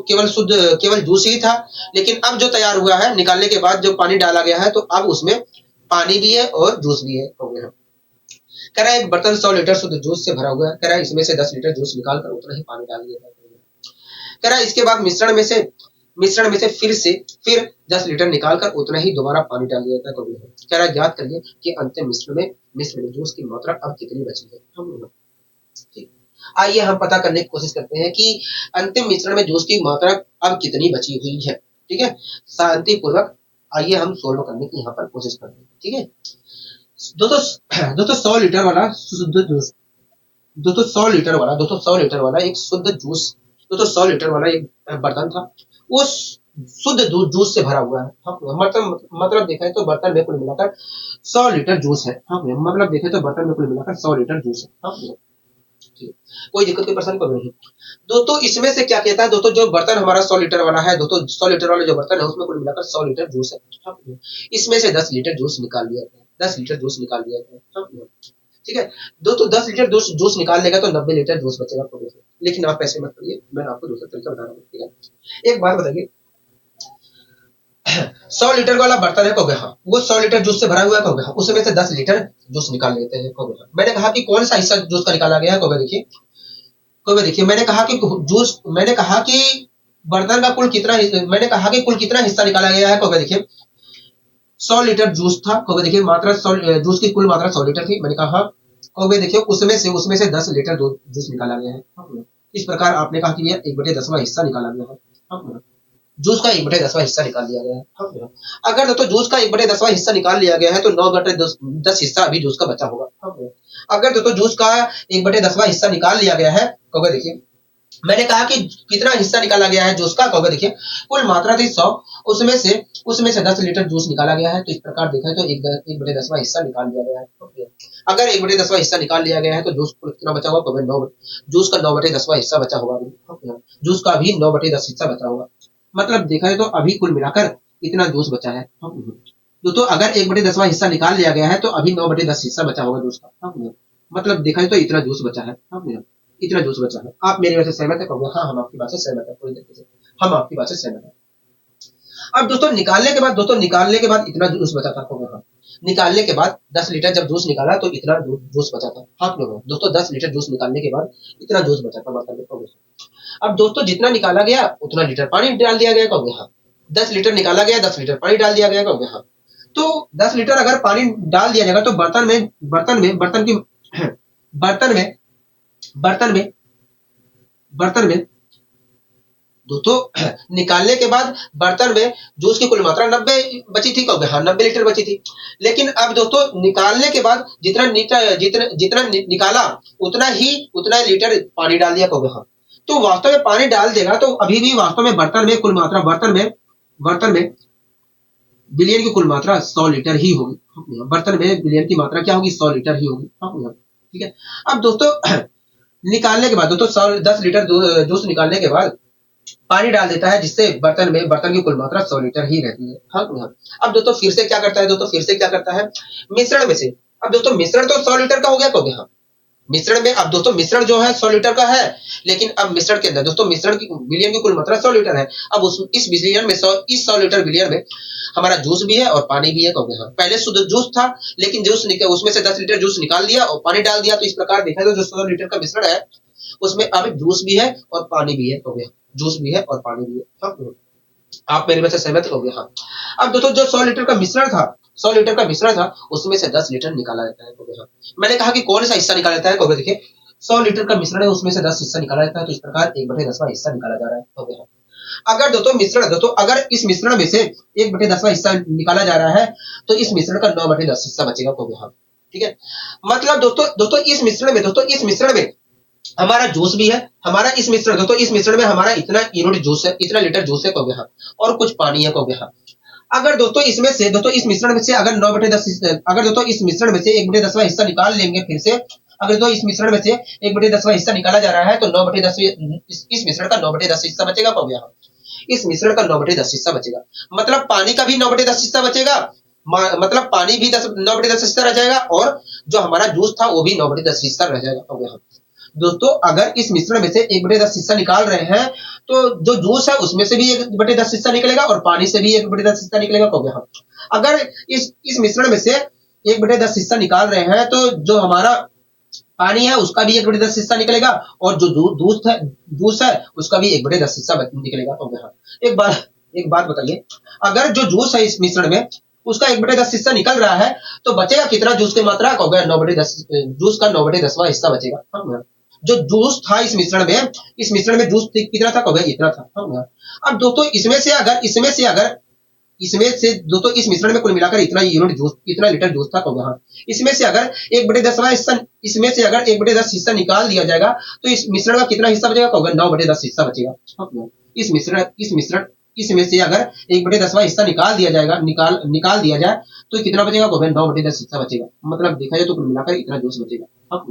केवल जूस ही था, लेकिन अब जो तैयार हुआ है निकालने के बाद जो पानी डाला गया है, तो अब उसमें पानी भी है और जूस भी है। हो गया। कह रहा है एक बर्तन 100 लीटर शुद्ध जूस से भरा हुआ है। कह रहा है इसमें से 10 लीटर जूस निकाल कर उतना ही पानी डाल दिया। कह रहा है इसके बाद मिश्रण में से फिर 10 लीटर निकाल कर उतना ही दोबारा पानी डाल दिया जाता है। कह रहा है ज्ञात करिए कि अंतिम मिश्रण में जूस की मात्रा अब कितनी बची है। ठीक, आइए हम पता करने की कोशिश करते हैं कि अंतिम मिश्रण में जूस की मात्रा अब कितनी बची हुई है। ठीक है, शांति पूर्वक आइए हम सोल्व करने की यहाँ पर कोशिश करते हैं। ठीक है, दोस्तों 100 लीटर वाला शुद्ध जूस, दोस्तों 100 लीटर वाला एक शुद्ध जूस, दोस्तों 100 लीटर वाला एक बर्तन था, वो शुद्ध जूस से भरा हुआ है। हाँ, मतलब देखें तो बर्तन में कुल मिलाकर 100 लीटर जूस है। हाँ, मतलब देखें तो बर्तन में कुल मिलाकर 100 लीटर जूस है। हाँ, कोई दिक्कत की परेशानी को नहीं। दोस्तों इसमें से क्या कहता है, दोस्तों जो बर्तन हमारा 100 लीटर वाला है, दोस्तों 100 लीटर वाला जो बर्तन है उसमें कुल मिलाकर 100 लीटर जूस है। हाँ, इसमें से 10 लीटर जूस निकाल लिया था, 10 लीटर जूस निकाल लिया था। हाँ, ठीक है, दोस्तों 10 लीटर जूस निकाल लेगा तो 90 लीटर जूस बचेगा आपको। लेकिन आप ऐसे मत करिए, मैं आपको दूसरा तरीका बता रहा हूँ। ठीक है, एक बात बताइए, 100 लीटर वाला बर्तन है कहोगे, हाँ वो 100 लीटर जूस से भरा हुआ है कहोगे, हाँ उसमें से 10 लीटर जूस निकाल लेते हैं कहोगे। हाँ, मैंने कहा कि कौन सा हिस्सा जूस का निकाला गया है कहोगे। देखिए मैंने कहा कि बर्तन का कुल कितना, मैंने कहा कि कुल कितना हिस्सा निकाला गया है कहोगे। देखिए 100 लीटर जूस था कहोगे, देखिए मात्रा 100 जूस की कुल मात्रा 100 लीटर थी। मैंने कहा कहोगे देखिए उसमें से 10 लीटर जूस निकाला गया है। इस प्रकार आपने कहा कि यह 1/10वां हिस्सा निकाला गया है। जूस का 1/10वां हिस्सा निकाल लिया गया है। अगर तो जूस का 1/10वां हिस्सा निकाल लिया गया है तो 9/10 हिस्सा अभी जूस का बचा होगा। अगर तो जूस का 1/10वां हिस्सा निकाल लिया गया है कहोगे, देखिए मैंने कहा कि कितना हिस्सा निकाला गया है जूस का कहोगे, देखिए कुल मात्रा थी 100, उसमें से 10 लीटर जूस निकाला गया है। तो इस प्रकार देखा है तो 1/10वां हिस्सा निकाल लिया गया है। अगर 1/10वां हिस्सा निकाल लिया गया है तो जूस कितना बचा होगा कहोगे, 9, जूस का 9/10वां हिस्सा बचा होगा। जूस का अभी 9/10 हिस्सा बचा होगा। मतलब देखा है तो अभी कुल मिलाकर इतना जूस बचा है। तो अगर 1/10वां हिस्सा निकाल लिया गया है तो अभी 9/10 हिस्सा बचा होगा जूस का। मतलब देखा है तो इतना जूस बचा है। इतना जूस बचा है। आप मेरी बात से सहमत है कहोगे, हाँ हम आपकी बात से सहमत है, पूरी तरीके से हम आपकी बात से सहमत है। अब दोस्तों निकालने के बाद इतना जूस बचा था कहोगे, हाँ निकालने के बाद 10 लीटर जब जूस निकाला तो इतना जूस बचा था। हाँ दोस्तों 10 लीटर जूस निकालने के बाद इतना जूस बचा था बर्तन में कहोगे। अब दोस्तों जितना निकाला गया उतना लीटर पानी डाल दिया गया कहोगे, हाँ 10 लीटर निकाला गया, 10 लीटर पानी डाल दिया गया कहोगे। हाँ, तो 10 लीटर अगर पानी डाल दिया जाएगा तो बर्तन में दोस्तों निकालने के बाद बर्तन में जूस की कुल मात्रा 90 बची थी कहोगे, हाँ 90 लीटर बची थी। लेकिन अब दोस्तों निकालने के बाद जितना निकाला उतना लीटर पानी डाल दिया कहोगे। हाँ, तो वास्तव में पानी डाल देगा तो अभी भी वास्तव में बर्तन में कुल मात्रा बर्तन में बिलियन की कुल मात्रा 100 लीटर ही होगी। बर्तन में बिलियन की मात्रा क्या होगी, 100 लीटर ही होगी। ठीक है, अब दोस्तों निकालने के बाद दोस्तों 10 लीटर जूस निकालने के बाद पानी डाल देता है, जिससे बर्तन की कुल मात्रा 100 लीटर ही रहती है। हाँ, अब दोस्तों फिर से क्या करता है, मिश्रण में से, अब दोस्तों मिश्रण तो 100 लीटर का हो गया कहोगे। हाँ, मिश्रण में अब दोस्तों मिश्रण जो है 100 लीटर का है, लेकिन अब मिश्रण के अंदर दोस्तों मिश्रण की बिलियन की कुल मात्रा 100 लीटर है। अब इस बिलियन में 100 लीटर बिलियन में हमारा जूस भी है और पानी भी है कहोगे। हाँ, पहले शुद्ध जूस था, लेकिन उसमें से 10 लीटर जूस निकाल दिया और पानी डाल दिया। तो इस प्रकार देखा तो जो 100 लीटर का मिश्रण है उसमें अब जूस भी है और पानी भी है कहोगे। जूस भी है और पानी भी है। हाँ, आप मेरी बात से सहमत कहोगे। हाँ, अब दोस्तों जो 100 लीटर का मिश्रण था उसमें से 10 लीटर निकाला जाता है कहोगे। हाँ, मैंने कहा कि कौन सा हिस्सा निकाला जाता है कहोगे, देखिए 100 लीटर का मिश्रण है उसमें से 10 हिस्सा निकाला जाता है। तो इस प्रकार 1/10वां हिस्सा निकाला जा रहा है कहोगे। हाँ, अगर इस मिश्रण में से 1/10वां हिस्सा निकाला जा रहा है तो इस मिश्रण का 9/10 हिस्सा बचेगा कहोगे। हाँ, ठीक है, मतलब दोस्तों इस मिश्रण में हमारा जूस भी है, हमारा इस मिश्रण दोस्तों इस मिश्रण में हमारा इतना यूनिट जूस है, इतना लीटर जूस है कहोगे हाँ, और कुछ पानी है कहोगे हाँ। अगर दोस्तों इसमें से दोस्तों इस मिश्रण में से अगर 9/10 अगर दोस्तों इस मिश्रण में से 1/10वां हिस्सा निकाल लेंगे फिर से, अगर दोस्तों इस मिश्रण में से 1/10वां हिस्सा निकाला जा रहा है तो 9/10 इस मिश्रण का 9/10 हिस्सा बचेगा कहोगे हाँ। इस मिश्रण का 9/10 हिस्सा बचेगा, मतलब पानी का भी 9/10 हिस्सा बचेगा, मतलब पानी भी 9/10 हिस्सा रह जाएगा, और जो हमारा जूस था वो भी 9/10 हिस्सा रह जाएगा कहोगे हाँ। दोस्तों अगर इस मिश्रण में से 1/10 हिस्सा निकाल रहे हैं तो जो जूस है उसमें से भी 1/10 हिस्सा निकलेगा और पानी से भी 1/10 हिस्सा निकलेगा कहोगे हाँ। अगर इस मिश्रण में से 1/10 हिस्सा निकाल रहे हैं तो जो हमारा पानी है उसका भी 1/10 हिस्सा निकलेगा, और जो जूस है उसका भी 1/10 हिस्सा निकलेगा कहोगे हाँ। एक बात बताइए, अगर जो जूस है इस मिश्रण में उसका 1/10 हिस्सा निकल रहा है तो बचेगा कितना जूस की मात्रा कहोगे 9/10, जूस का 9/10वां हिस्सा बचेगा हाँ। जो जूस था इस मिश्रण में जूस कितना था कहोगे इतना था हाँ। अब दोस्तों इसमें से दोस्तों इस मिश्रण में कुल मिलाकर इतना यूनिट जूस, इतना लीटर जूस था कहोगे हाँ। इसमें से अगर 1/10वां हिस्सा, इसमें से अगर 1/10 हिस्सा निकाल दिया जाएगा तो इस मिश्रण का कितना हिस्सा बचेगा कहोगे 9/10 हिस्सा बचेगा हाँ। इसमें से अगर 1/10वां हिस्सा निकाल दिया जाएगा, निकाल दिया जाए तो कितना बचेगा कहोगे 9/10 हिस्सा बचेगा, मतलब देखा जाए तो कुल मिलाकर इतना जूस बचेगा हाँ।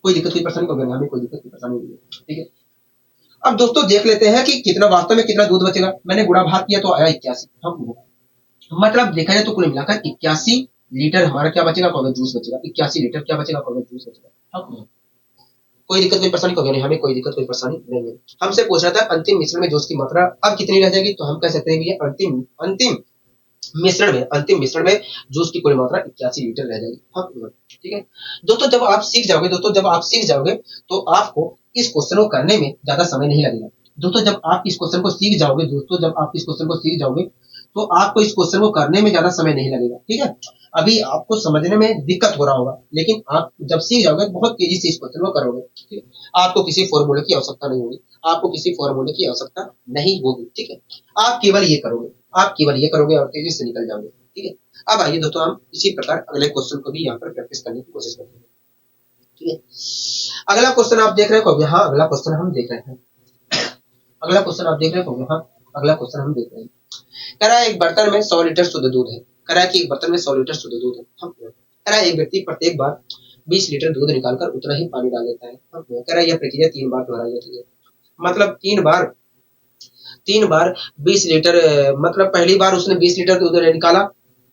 कोई दिक्कत कोई परेशानी कहोगे हमें कोई दिक्कत कोई परेशानी नहीं है, ठीक है। अब दोस्तों देख लेते हैं कि कितना वास्तव में कितना दूध बचेगा। मैंने गुणा भाग किया तो आया 81 हाँ। मतलब देखा जाए तो कुल मिलाकर 81 लीटर हमारा क्या बचेगा कहोगे जूस बचेगा, 81 लीटर क्या बचेगा कहोगे जूस बचेगा हाँ। कोई दिक्कत कोई परेशानी कहोगे नहीं हमें कोई दिक्कत कोई परेशानी नहीं है। हमसे पूछ रहा था अंतिम मिश्रण में जूस की मात्रा अब कितनी रह जाएगी, तो हम कह सकते हैं कि ये अंतिम मिश्रण में जूस की कुल मात्रा 81 लीटर रह जाएगी हाँ। ठीक है दोस्तों, जब आप सीख जाओगे तो आपको इस क्वेश्चन को करने में ज्यादा समय नहीं लगेगा। दोस्तों जब आप इस क्वेश्चन को सीख जाओगे तो आपको इस क्वेश्चन को करने में ज्यादा समय नहीं लगेगा, ठीक है। अभी आपको समझने में दिक्कत हो रहा होगा, लेकिन आप जब सीख जाओगे बहुत तेजी से इस क्वेश्चन को करोगे, ठीक है। आपको किसी फॉर्मूले की आवश्यकता नहीं होगी, ठीक है। आप केवल ये करोगे और तेजी से निकल जाओगे, ठीक है। अब आइए दोस्तों हम इसी प्रकार अगले क्वेश्चन को भी यहाँ पर प्रैक्टिस करने की कोशिश करते हैं, ठीक है। अगला क्वेश्चन आप देख रहे हो यहाँ अगला क्वेश्चन हम देख रहे हैं कह रहा है एक बर्तन में 100 लीटर शुद्ध दूध है, कह रहा है एक व्यक्ति प्रत्येक बार 20 लीटर दूध निकालकर उतना ही पानी डाल देता है, कह रहा है यह प्रक्रिया 3 बार दोहराई जाती है, मतलब 3 बार 20 लीटर, मतलब पहली बार उसने 20 लीटर दूध निकाला,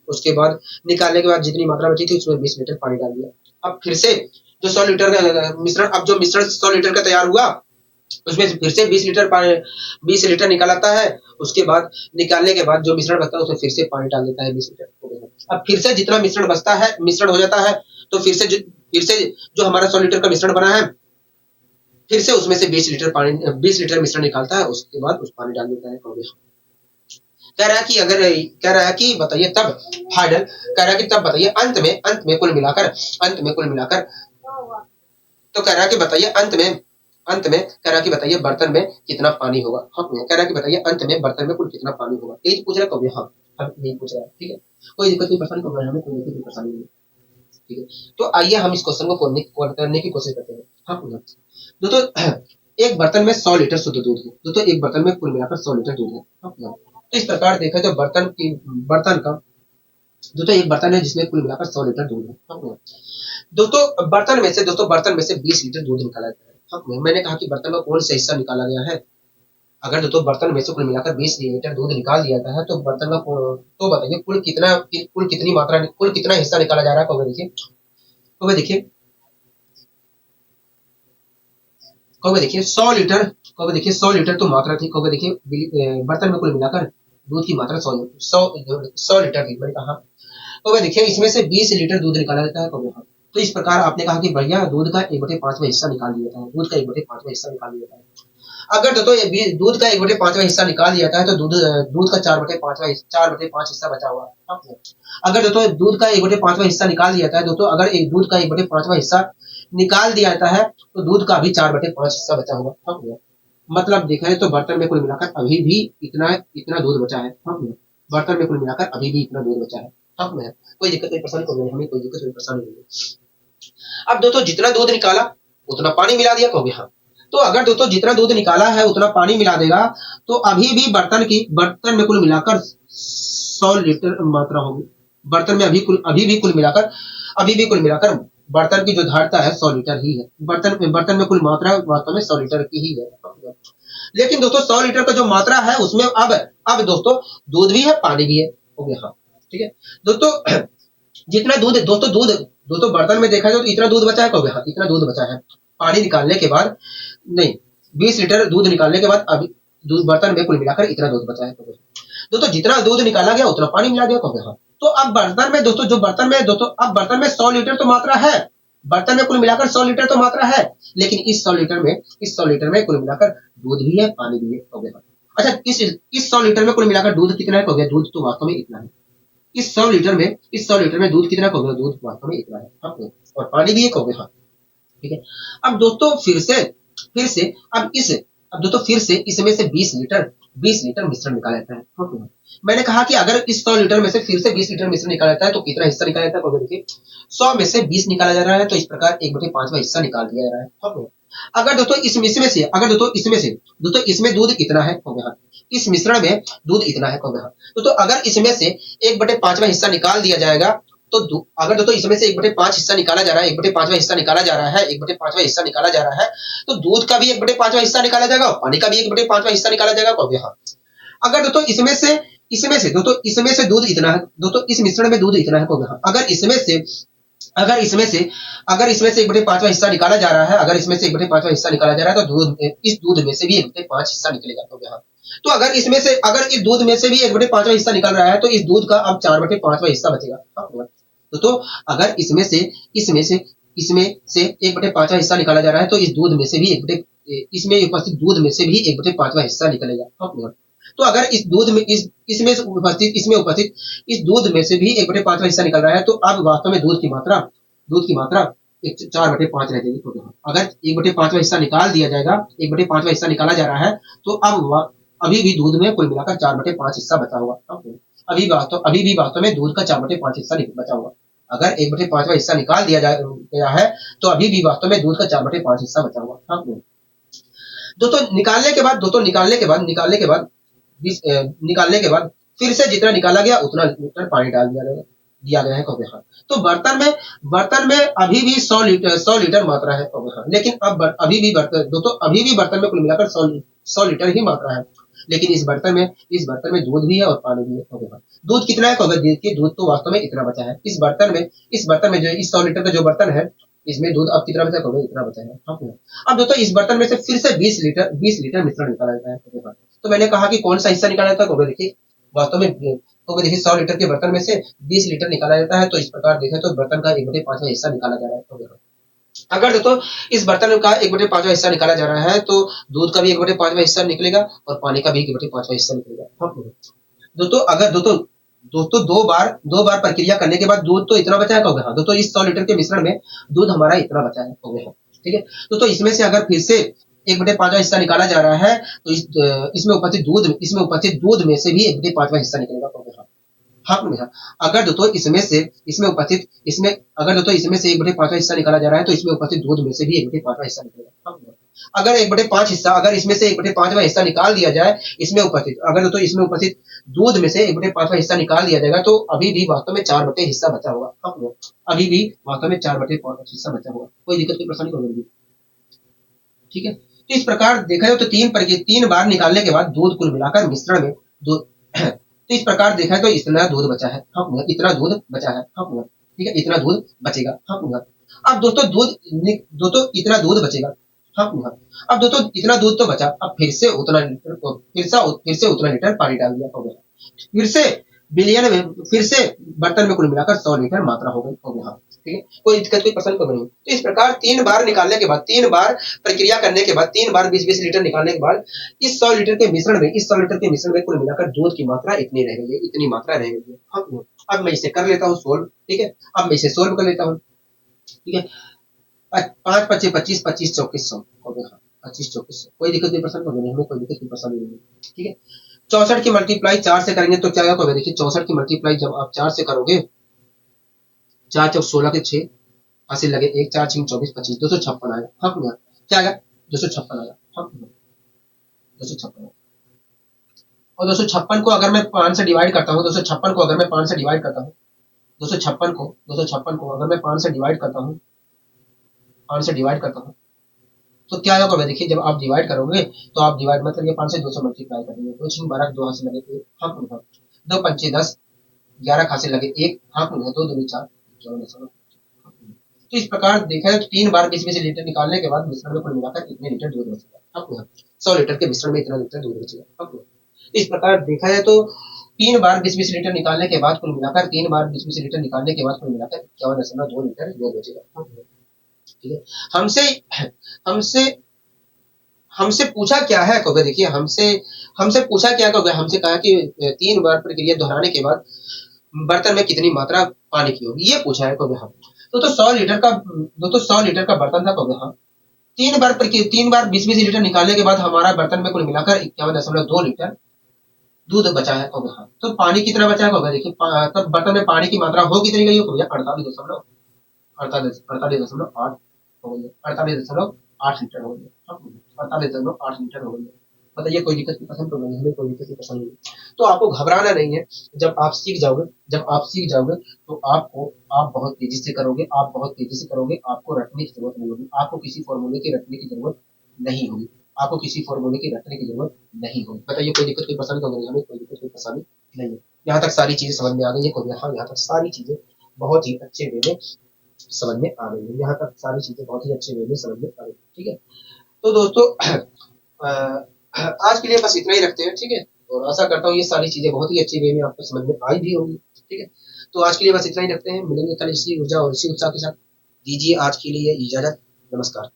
उसके बाद निकालने के बाद जितनी मात्रा बची थी उसमें 20 लीटर पानी डाल दिया। अब फिर से जो 100 लीटर का मिश्रण, अब जो मिश्रण 100 लीटर का तैयार हुआ उसमें फिर से 20 लीटर निकालता है, उसके बाद निकालने के बाद जो मिश्रण बचता है उसमें फिर से पानी डाल देता है 20 लीटर। अब फिर से जितना मिश्रण हो जाता है तो फिर से जो हमारा 100 लीटर का मिश्रण बना है फिर से उसमें से 20 लीटर मिश्रण निकालता है, उसके बाद उस पानी डाल देता है। कह रहा है कि बताइए तब फाइनल, कह रहा है कि तब बताइए अंत में कुल मिलाकर तो कह रहा है कि बताइए कह रहा है कि बताइए बर्तन में कितना पानी होगा, कह रहा है कि बताइए अंत में बर्तन में कुल कितना पानी होगा, यही पूछ रहा है कभी हाँ हम यही पूछ रहा है, ठीक है। कोई दिक्कत कोई परेशानी कभी हमें कोई दिक्कत कोई परेशानी नहीं, ठीक है। तो आइए हम इस क्वेश्चन को करने की कोशिश करते हैं हाँ। दोस्तों एक बर्तन में 100 लीटर शुद्ध दूध है, दोस्तों एक बर्तन में कुल मिलाकर 100 लीटर दूध है हाँ। तो इस प्रकार देखा तो दोस्तों एक बर्तन है जिसमें कुल मिलाकर 100 लीटर दूध है हाँ। दोस्तों बर्तन में से 20 लीटर दूध निकाला गया है हाँ। मैंने कहा कि बर्तन का कौन सा हिस्सा निकाला गया है, अगर दोस्तों बर्तन में से कुल मिलाकर 20 लीटर दूध निकाल दिया गया है तो बर्तन का तो बताइए कुल कितना हिस्सा निकाला जा रहा है, देखिए 100 लीटर तो मात्रा थी, देखिए बर्तन में कुल मिलाकर दूध की मात्रा 100 लीटर थी, मैंने कहा। तो देखिए इसमें से 20 लीटर दूध निकाला जाता है हाँ। तो इस प्रकार आपने कहा कि भैया दूध का 1/5वां हिस्सा निकाल दिया था, अगर दोस्तों दूध का 1/5वां हिस्सा निकाल दिया जाता है तो दूध का 4/5 हिस्सा बचा हुआ है। अगर दोस्तों दूध का 1/5वां हिस्सा निकाल दिया जाता है दोस्तों, अगर एक दूध का 1/5वां हिस्सा निकाल दिया जाता है तो दूध का अभी 4/5 हिस्सा बचा हुआ, मतलब देखा जाए तो बर्तन में कुल मिलाकर अभी भी इतना दूध बचा है हाँ। बर्तन में कुल मिलाकर अभी भी इतना दूध बचा है हाँ। कोई दिक्कत कोई परेशानी नहीं, हमें कोई दिक्कत कोई परेशानी नहीं है। अब दोस्तों जितना दूध निकाला उतना पानी मिला दिया, कहोगे हाँ। तो अगर दोस्तों जितना दूध निकाला है उतना पानी मिला देगा तो अभी भी बर्तन में कुल मिलाकर 100 लीटर मात्रा होगी। बर्तन में अभी भी कुल मिलाकर बर्तन की जो धारता है 100 लीटर ही है। बर्तन में कुल मात्रा वास्तव में 100 लीटर की ही है। लेकिन दोस्तों 100 लीटर का जो मात्रा है उसमें अब दोस्तों दूध भी है, पानी भी है, हो गया हाँ। ठीक है दोस्तों, जितना दूध दोस्तों बर्तन में देखा जाए तो इतना दूध बचा है, कहोगे हाँ इतना दूध बचा है। पानी निकालने के बाद नहीं, 20 लीटर दूध निकालने के बाद अभी दूध बर्तन में कुल मिलाकर इतना दूध बचा है, कहोगे दोस्तों जितना दूध निकाला गया उतना पानी मिला दिया, कहोगे हाँ। तो अब बर्तन में दोस्तों अब बर्तन में 100 लीटर तो मात्रा है, बर्तन में कुल मिलाकर 100 लीटर तो मात्रा है, लेकिन इस 100 लीटर में कुल मिलाकर दूध भी है, पानी भी है, कहोगे हाँ। अच्छा, इस 100 लीटर में कुल मिलाकर दूध कितना है, कहोगे दूध तो वास्तव में इतना है। इस 100 लीटर में दूध कितना, कहोगे दूध वास्तव में इतना है, हाँ, और पानी भी है, कहोगे हाँ। ठीक है, अब दोस्तों फिर से अब दोस्तों फिर से इसमें से 20 लीटर मिश्रण निकाला जाता है। हाँ, मैंने कहा कि अगर इस 100 लीटर में से फिर से 20 लीटर मिश्रण निकाला जाता है तो कितना हिस्सा निकाला जाता है, कहोगे देखिए 100 में से 20 निकाला जा रहा है, तो इस प्रकार 1/5वां हिस्सा निकाल दिया जा रहा है। हाँ, अगर दोस्तों इसमें दूध कितना है, कहोगे हाँ इस मिश्रण में दूध इतना है, कहोगे हाँ। तो अगर इसमें से 1/5वां हिस्सा निकाल दिया जाएगा तो अगर दोस्तों इसमें से 1/5 हिस्सा निकाला जा रहा है, 1/5वां हिस्सा निकाला जा रहा है, 1/5वां हिस्सा निकाला जा रहा है, तो दूध का भी 1/5वां हिस्सा निकाला जाएगा और पानी का भी 1/5वां हिस्सा निकाला जाएगा, कहोगे हाँ। अगर दोस्तों इसमें से दूध इतना है, दोस्तों इस मिश्रण में दूध इतना है, कहोगे हाँ। अगर इसमें से 1/5वां हिस्सा निकाला जा रहा है, अगर इसमें से 1/5वां हिस्सा निकाला जा रहा है तो इस दूध में से भी 1/5 हिस्सा निकलेगा, कहोगे हाँ। तो अगर इस दूध में से भी 1/5वां हिस्सा निकल रहा है तो इस दूध का अब 4/5वां हिस्सा बचेगा। हाँ, तो अगर इसमें से 1/5वां हिस्सा निकाला जा रहा है तो इसमें उपस्थित दूध में से भी 1/5वां हिस्सा निकलेगा। हाँ, तो अगर इसमें उपस्थित इस दूध में से भी 1/5वां हिस्सा निकल रहा है तो अब वास्तव में दूध की मात्रा 4/5 रह जाएगी। तो अगर 1/5वां हिस्सा निकाल दिया जाएगा, 1/5वां हिस्सा निकाला जा रहा है तो अब अभी भी दूध में कुल मिलाकर 4/5 हिस्सा बचा होगा। अभी भी वास्तव में दूध का 4/5 हिस्सा बचा होगा। अगर 1/5वां हिस्सा निकाल दिया गया है तो अभी भी वास्तव में दूध का 4/5 हिस्सा बचा होगा। दोस्तों निकालने के बाद फिर से जितना निकाला गया उतना लीटर पानी डाल दिया गया है, कहोगे हाँ। तो बर्तन में अभी भी 100 लीटर मात्रा है, कहोगे हाँ। लेकिन अब अभी भी बर्तन में कुल मिलाकर 100 लीटर ही मात्रा है, लेकिन इस बर्तन में दूध भी है और पानी भी है, कहोगे हाँ। दूध कितना है, कहोगे देखिए दूध तो वास्तव में इतना बचा है। इस बर्तन में जो इस 100 लीटर का जो बर्तन है इसमें दूध अब कितना बचा, कहोगे इतना बचा है। हाँ, अब दोस्तों इस बर्तन में से फिर से 20 लीटर मिश्रण निकाला जाता है, कहोगे हाँ। तो मैंने कहा कि कौन सा हिस्सा निकाला जाता है, कहोगे देखिए वास्तव में 100 लीटर के बर्तन में से 20 लीटर निकाला जाता है, तो इस प्रकार देखें तो बर्तन का 1/5वां हिस्सा निकाला जा रहा है, कहोगे हाँ। अगर दोस्तों इस बर्तन का 1/5वां हिस्सा निकाला जा रहा है तो दूध का भी 1/5वां हिस्सा निकलेगा और पानी का भी 1/5वां हिस्सा निकलेगा। हाँ, दोस्तों दो बार प्रक्रिया करने के बाद दूध तो इतना बचा है, कहोगे हाँ। दोस्तों इस 100 लीटर के मिश्रण में दूध हमारा इतना बचा है, कहोगे हाँ। ठीक है, दोस्तों इसमें से अगर फिर से 1/5वां हिस्सा निकाला जा रहा है तो इसमें उपस्थित दूध में से भी 1/5वां हिस्सा निकलेगा, कहोगे हाँ। हाँ, अगर दोस्तों इसमें से 1/5वां हिस्सा निकाला जा रहा है तो इसमें उपस्थित दूध में से भी 1/5वां हिस्सा निकलेगा। हाँ, अगर इसमें से 1/5वां हिस्सा निकाल दिया जाए, अगर तो इसमें उपस्थित दूध में से 1/5वां हिस्सा निकाल दिया जाएगा तो अभी भी वास्तव में 4/5 हिस्सा बचा होगा। हाँ, अभी भी वास्तव में 4/5 हिस्सा बचा होगा, कोई दिक्कत की परेशानी नहीं होगी। ठीक है, तो इस प्रकार देखा जाए तो 3 बार निकालने के बाद दूध कुल मिलाकर मिश्रण में तो इस प्रकार देखा है तो इतना दूध बचा है। हाँ, इतना दूध बचा है। हाँ, ठीक है, इतना दूध बचेगा। हाँ, अब दोस्तों इतना दूध बचेगा। हाँ, अब दोस्तों इतना दूध तो बचा, अब फिर से उतना लीटर पानी डाल दिया, हो गया। फिर से बर्तन में कुल मिलाकर 100 लीटर मात्रा हो गई। हाँ, ठीक है, कोई दिक्कत कोई पसंद नहीं। तो इस प्रकार 3 बार निकालने के बाद 3 बार प्रक्रिया करने के बाद 3 बार 20-20 लीटर निकालने के बाद इस 100 लीटर के मिश्रण में कुल मिलाकर दूध की मात्रा इतनी रह गई है, इतनी मात्रा रह गई है। हाँ, अब मैं इसे कर लेता हूँ सोल्व। ठीक है, अब मैं इसे सोल्व कर लेता हूँ। ठीक है, 5 25 25 25 2400 हो गया। 25 2400 कोई दिक्कत नहीं, पसंद नहीं, हमें कोई दिक्कत नहीं, पसंद नहीं। ठीक है, 64 की मल्टीप्लाई 4 से करेंगे तो क्या होगा, देखिए 64 की मल्टीप्लाई जब आप 4 से करोगे, 4 चौक 16 के 6, हासिल लगे 1, 4 6 24 25 256 आएगा। हाँ भैया क्या आएगा 256 आएगा। हाँ 256 और 256 को अगर मैं 5 से डिवाइड करता हूँ 256 को अगर मैं 5 से डिवाइड करता हूँ 256 को अगर मैं 5 से डिवाइड करता हूँ 5 से डिवाइड करता हूँ तो क्या होगा भाई देखिए जब आप डिवाइड करोगे तो आप डिवाइड मत करिए 5 से 2 से मल्टीप्लाई करेंगे 2 6 12 2 हाथ से लगे 1 हाँ 2 5 10 11 हाथ से लगे 1 हाँ 2 2 4 तो इस प्रकार देखा है 3 बार 20-20 लीटर निकालने के बाद मिश्रण में कुल मिलाकर इतने लीटर दूध बचेगा। हाँ 100 लीटर के मिश्रण में इतना लीटर दूध बचेगा। हाँ इस प्रकार देखा जाए तो 3 बार 20-20 लीटर निकालने के बाद कुल मिलाकर 3 बार 20-20 लीटर निकालने के बाद कुल मिलाकर 51.2 लीटर दूध बचेगा। ठीक है हमसे हमसे हमसे पूछा क्या है कहोगे देखिए हमसे हमसे पूछा क्या कहोगे हमसे कहा कि 3 बार प्रक्रिया दोहराने के बाद बर्तन में कितनी मात्रा पानी की होगी ये पूछा है कहोगे हाँ तो 100 लीटर का 100 लीटर का बर्तन था कहोगे हाँ 3 बार 20-20 लीटर निकालने के बाद हमारा बर्तन में कुल मिलाकर 51.2 लीटर दूध बचा है कहोगे हाँ तो पानी कितना बचा है कहोगे देखिए तब बर्तन में पानी की मात्रा हो कितनी गई हो 48.8 हो गई 48.8 लीटर हो गई 48.8 लीटर हो गई। बताइए कोई दिक्कत नहीं पसंद तो नहीं हमें कोई दिक्कत नहीं पसंद नहीं तो आपको घबराना नहीं है जब आप सीख जाओगे तो आप बहुत तेजी से करोगे आप बहुत तेजी से करोगे आपको रटने की जरूरत नहीं होगी आपको किसी फॉर्मूले की रटने की जरूरत नहीं होगी आपको किसी फॉर्मूले की रटने की जरूरत नहीं होगी। बताइए कोई दिक्कत कोई पसंद तो नहीं हमें कोई दिक्कत कोई पसंद नहीं है। यहाँ तक सारी चीजें समझ में आ गई है कोई हाँ यहाँ तक सारी चीजें बहुत ही अच्छे वे में समझ में आ गई है। यहाँ तक सारी चीजें बहुत ही अच्छे वे में समझ में आ गई ठीक है तो दोस्तों आज के लिए बस इतना ही रखते हैं ठीक है और आशा करता हूँ ये सारी चीजें बहुत ही अच्छी वे में आपको समझ में आई भी होंगी ठीक है तो आज के लिए बस इतना ही रखते हैं मिलेंगे कल इसी ऊर्जा और इसी उत्साह के साथ दीजिए आज के लिए इजाजत नमस्कार।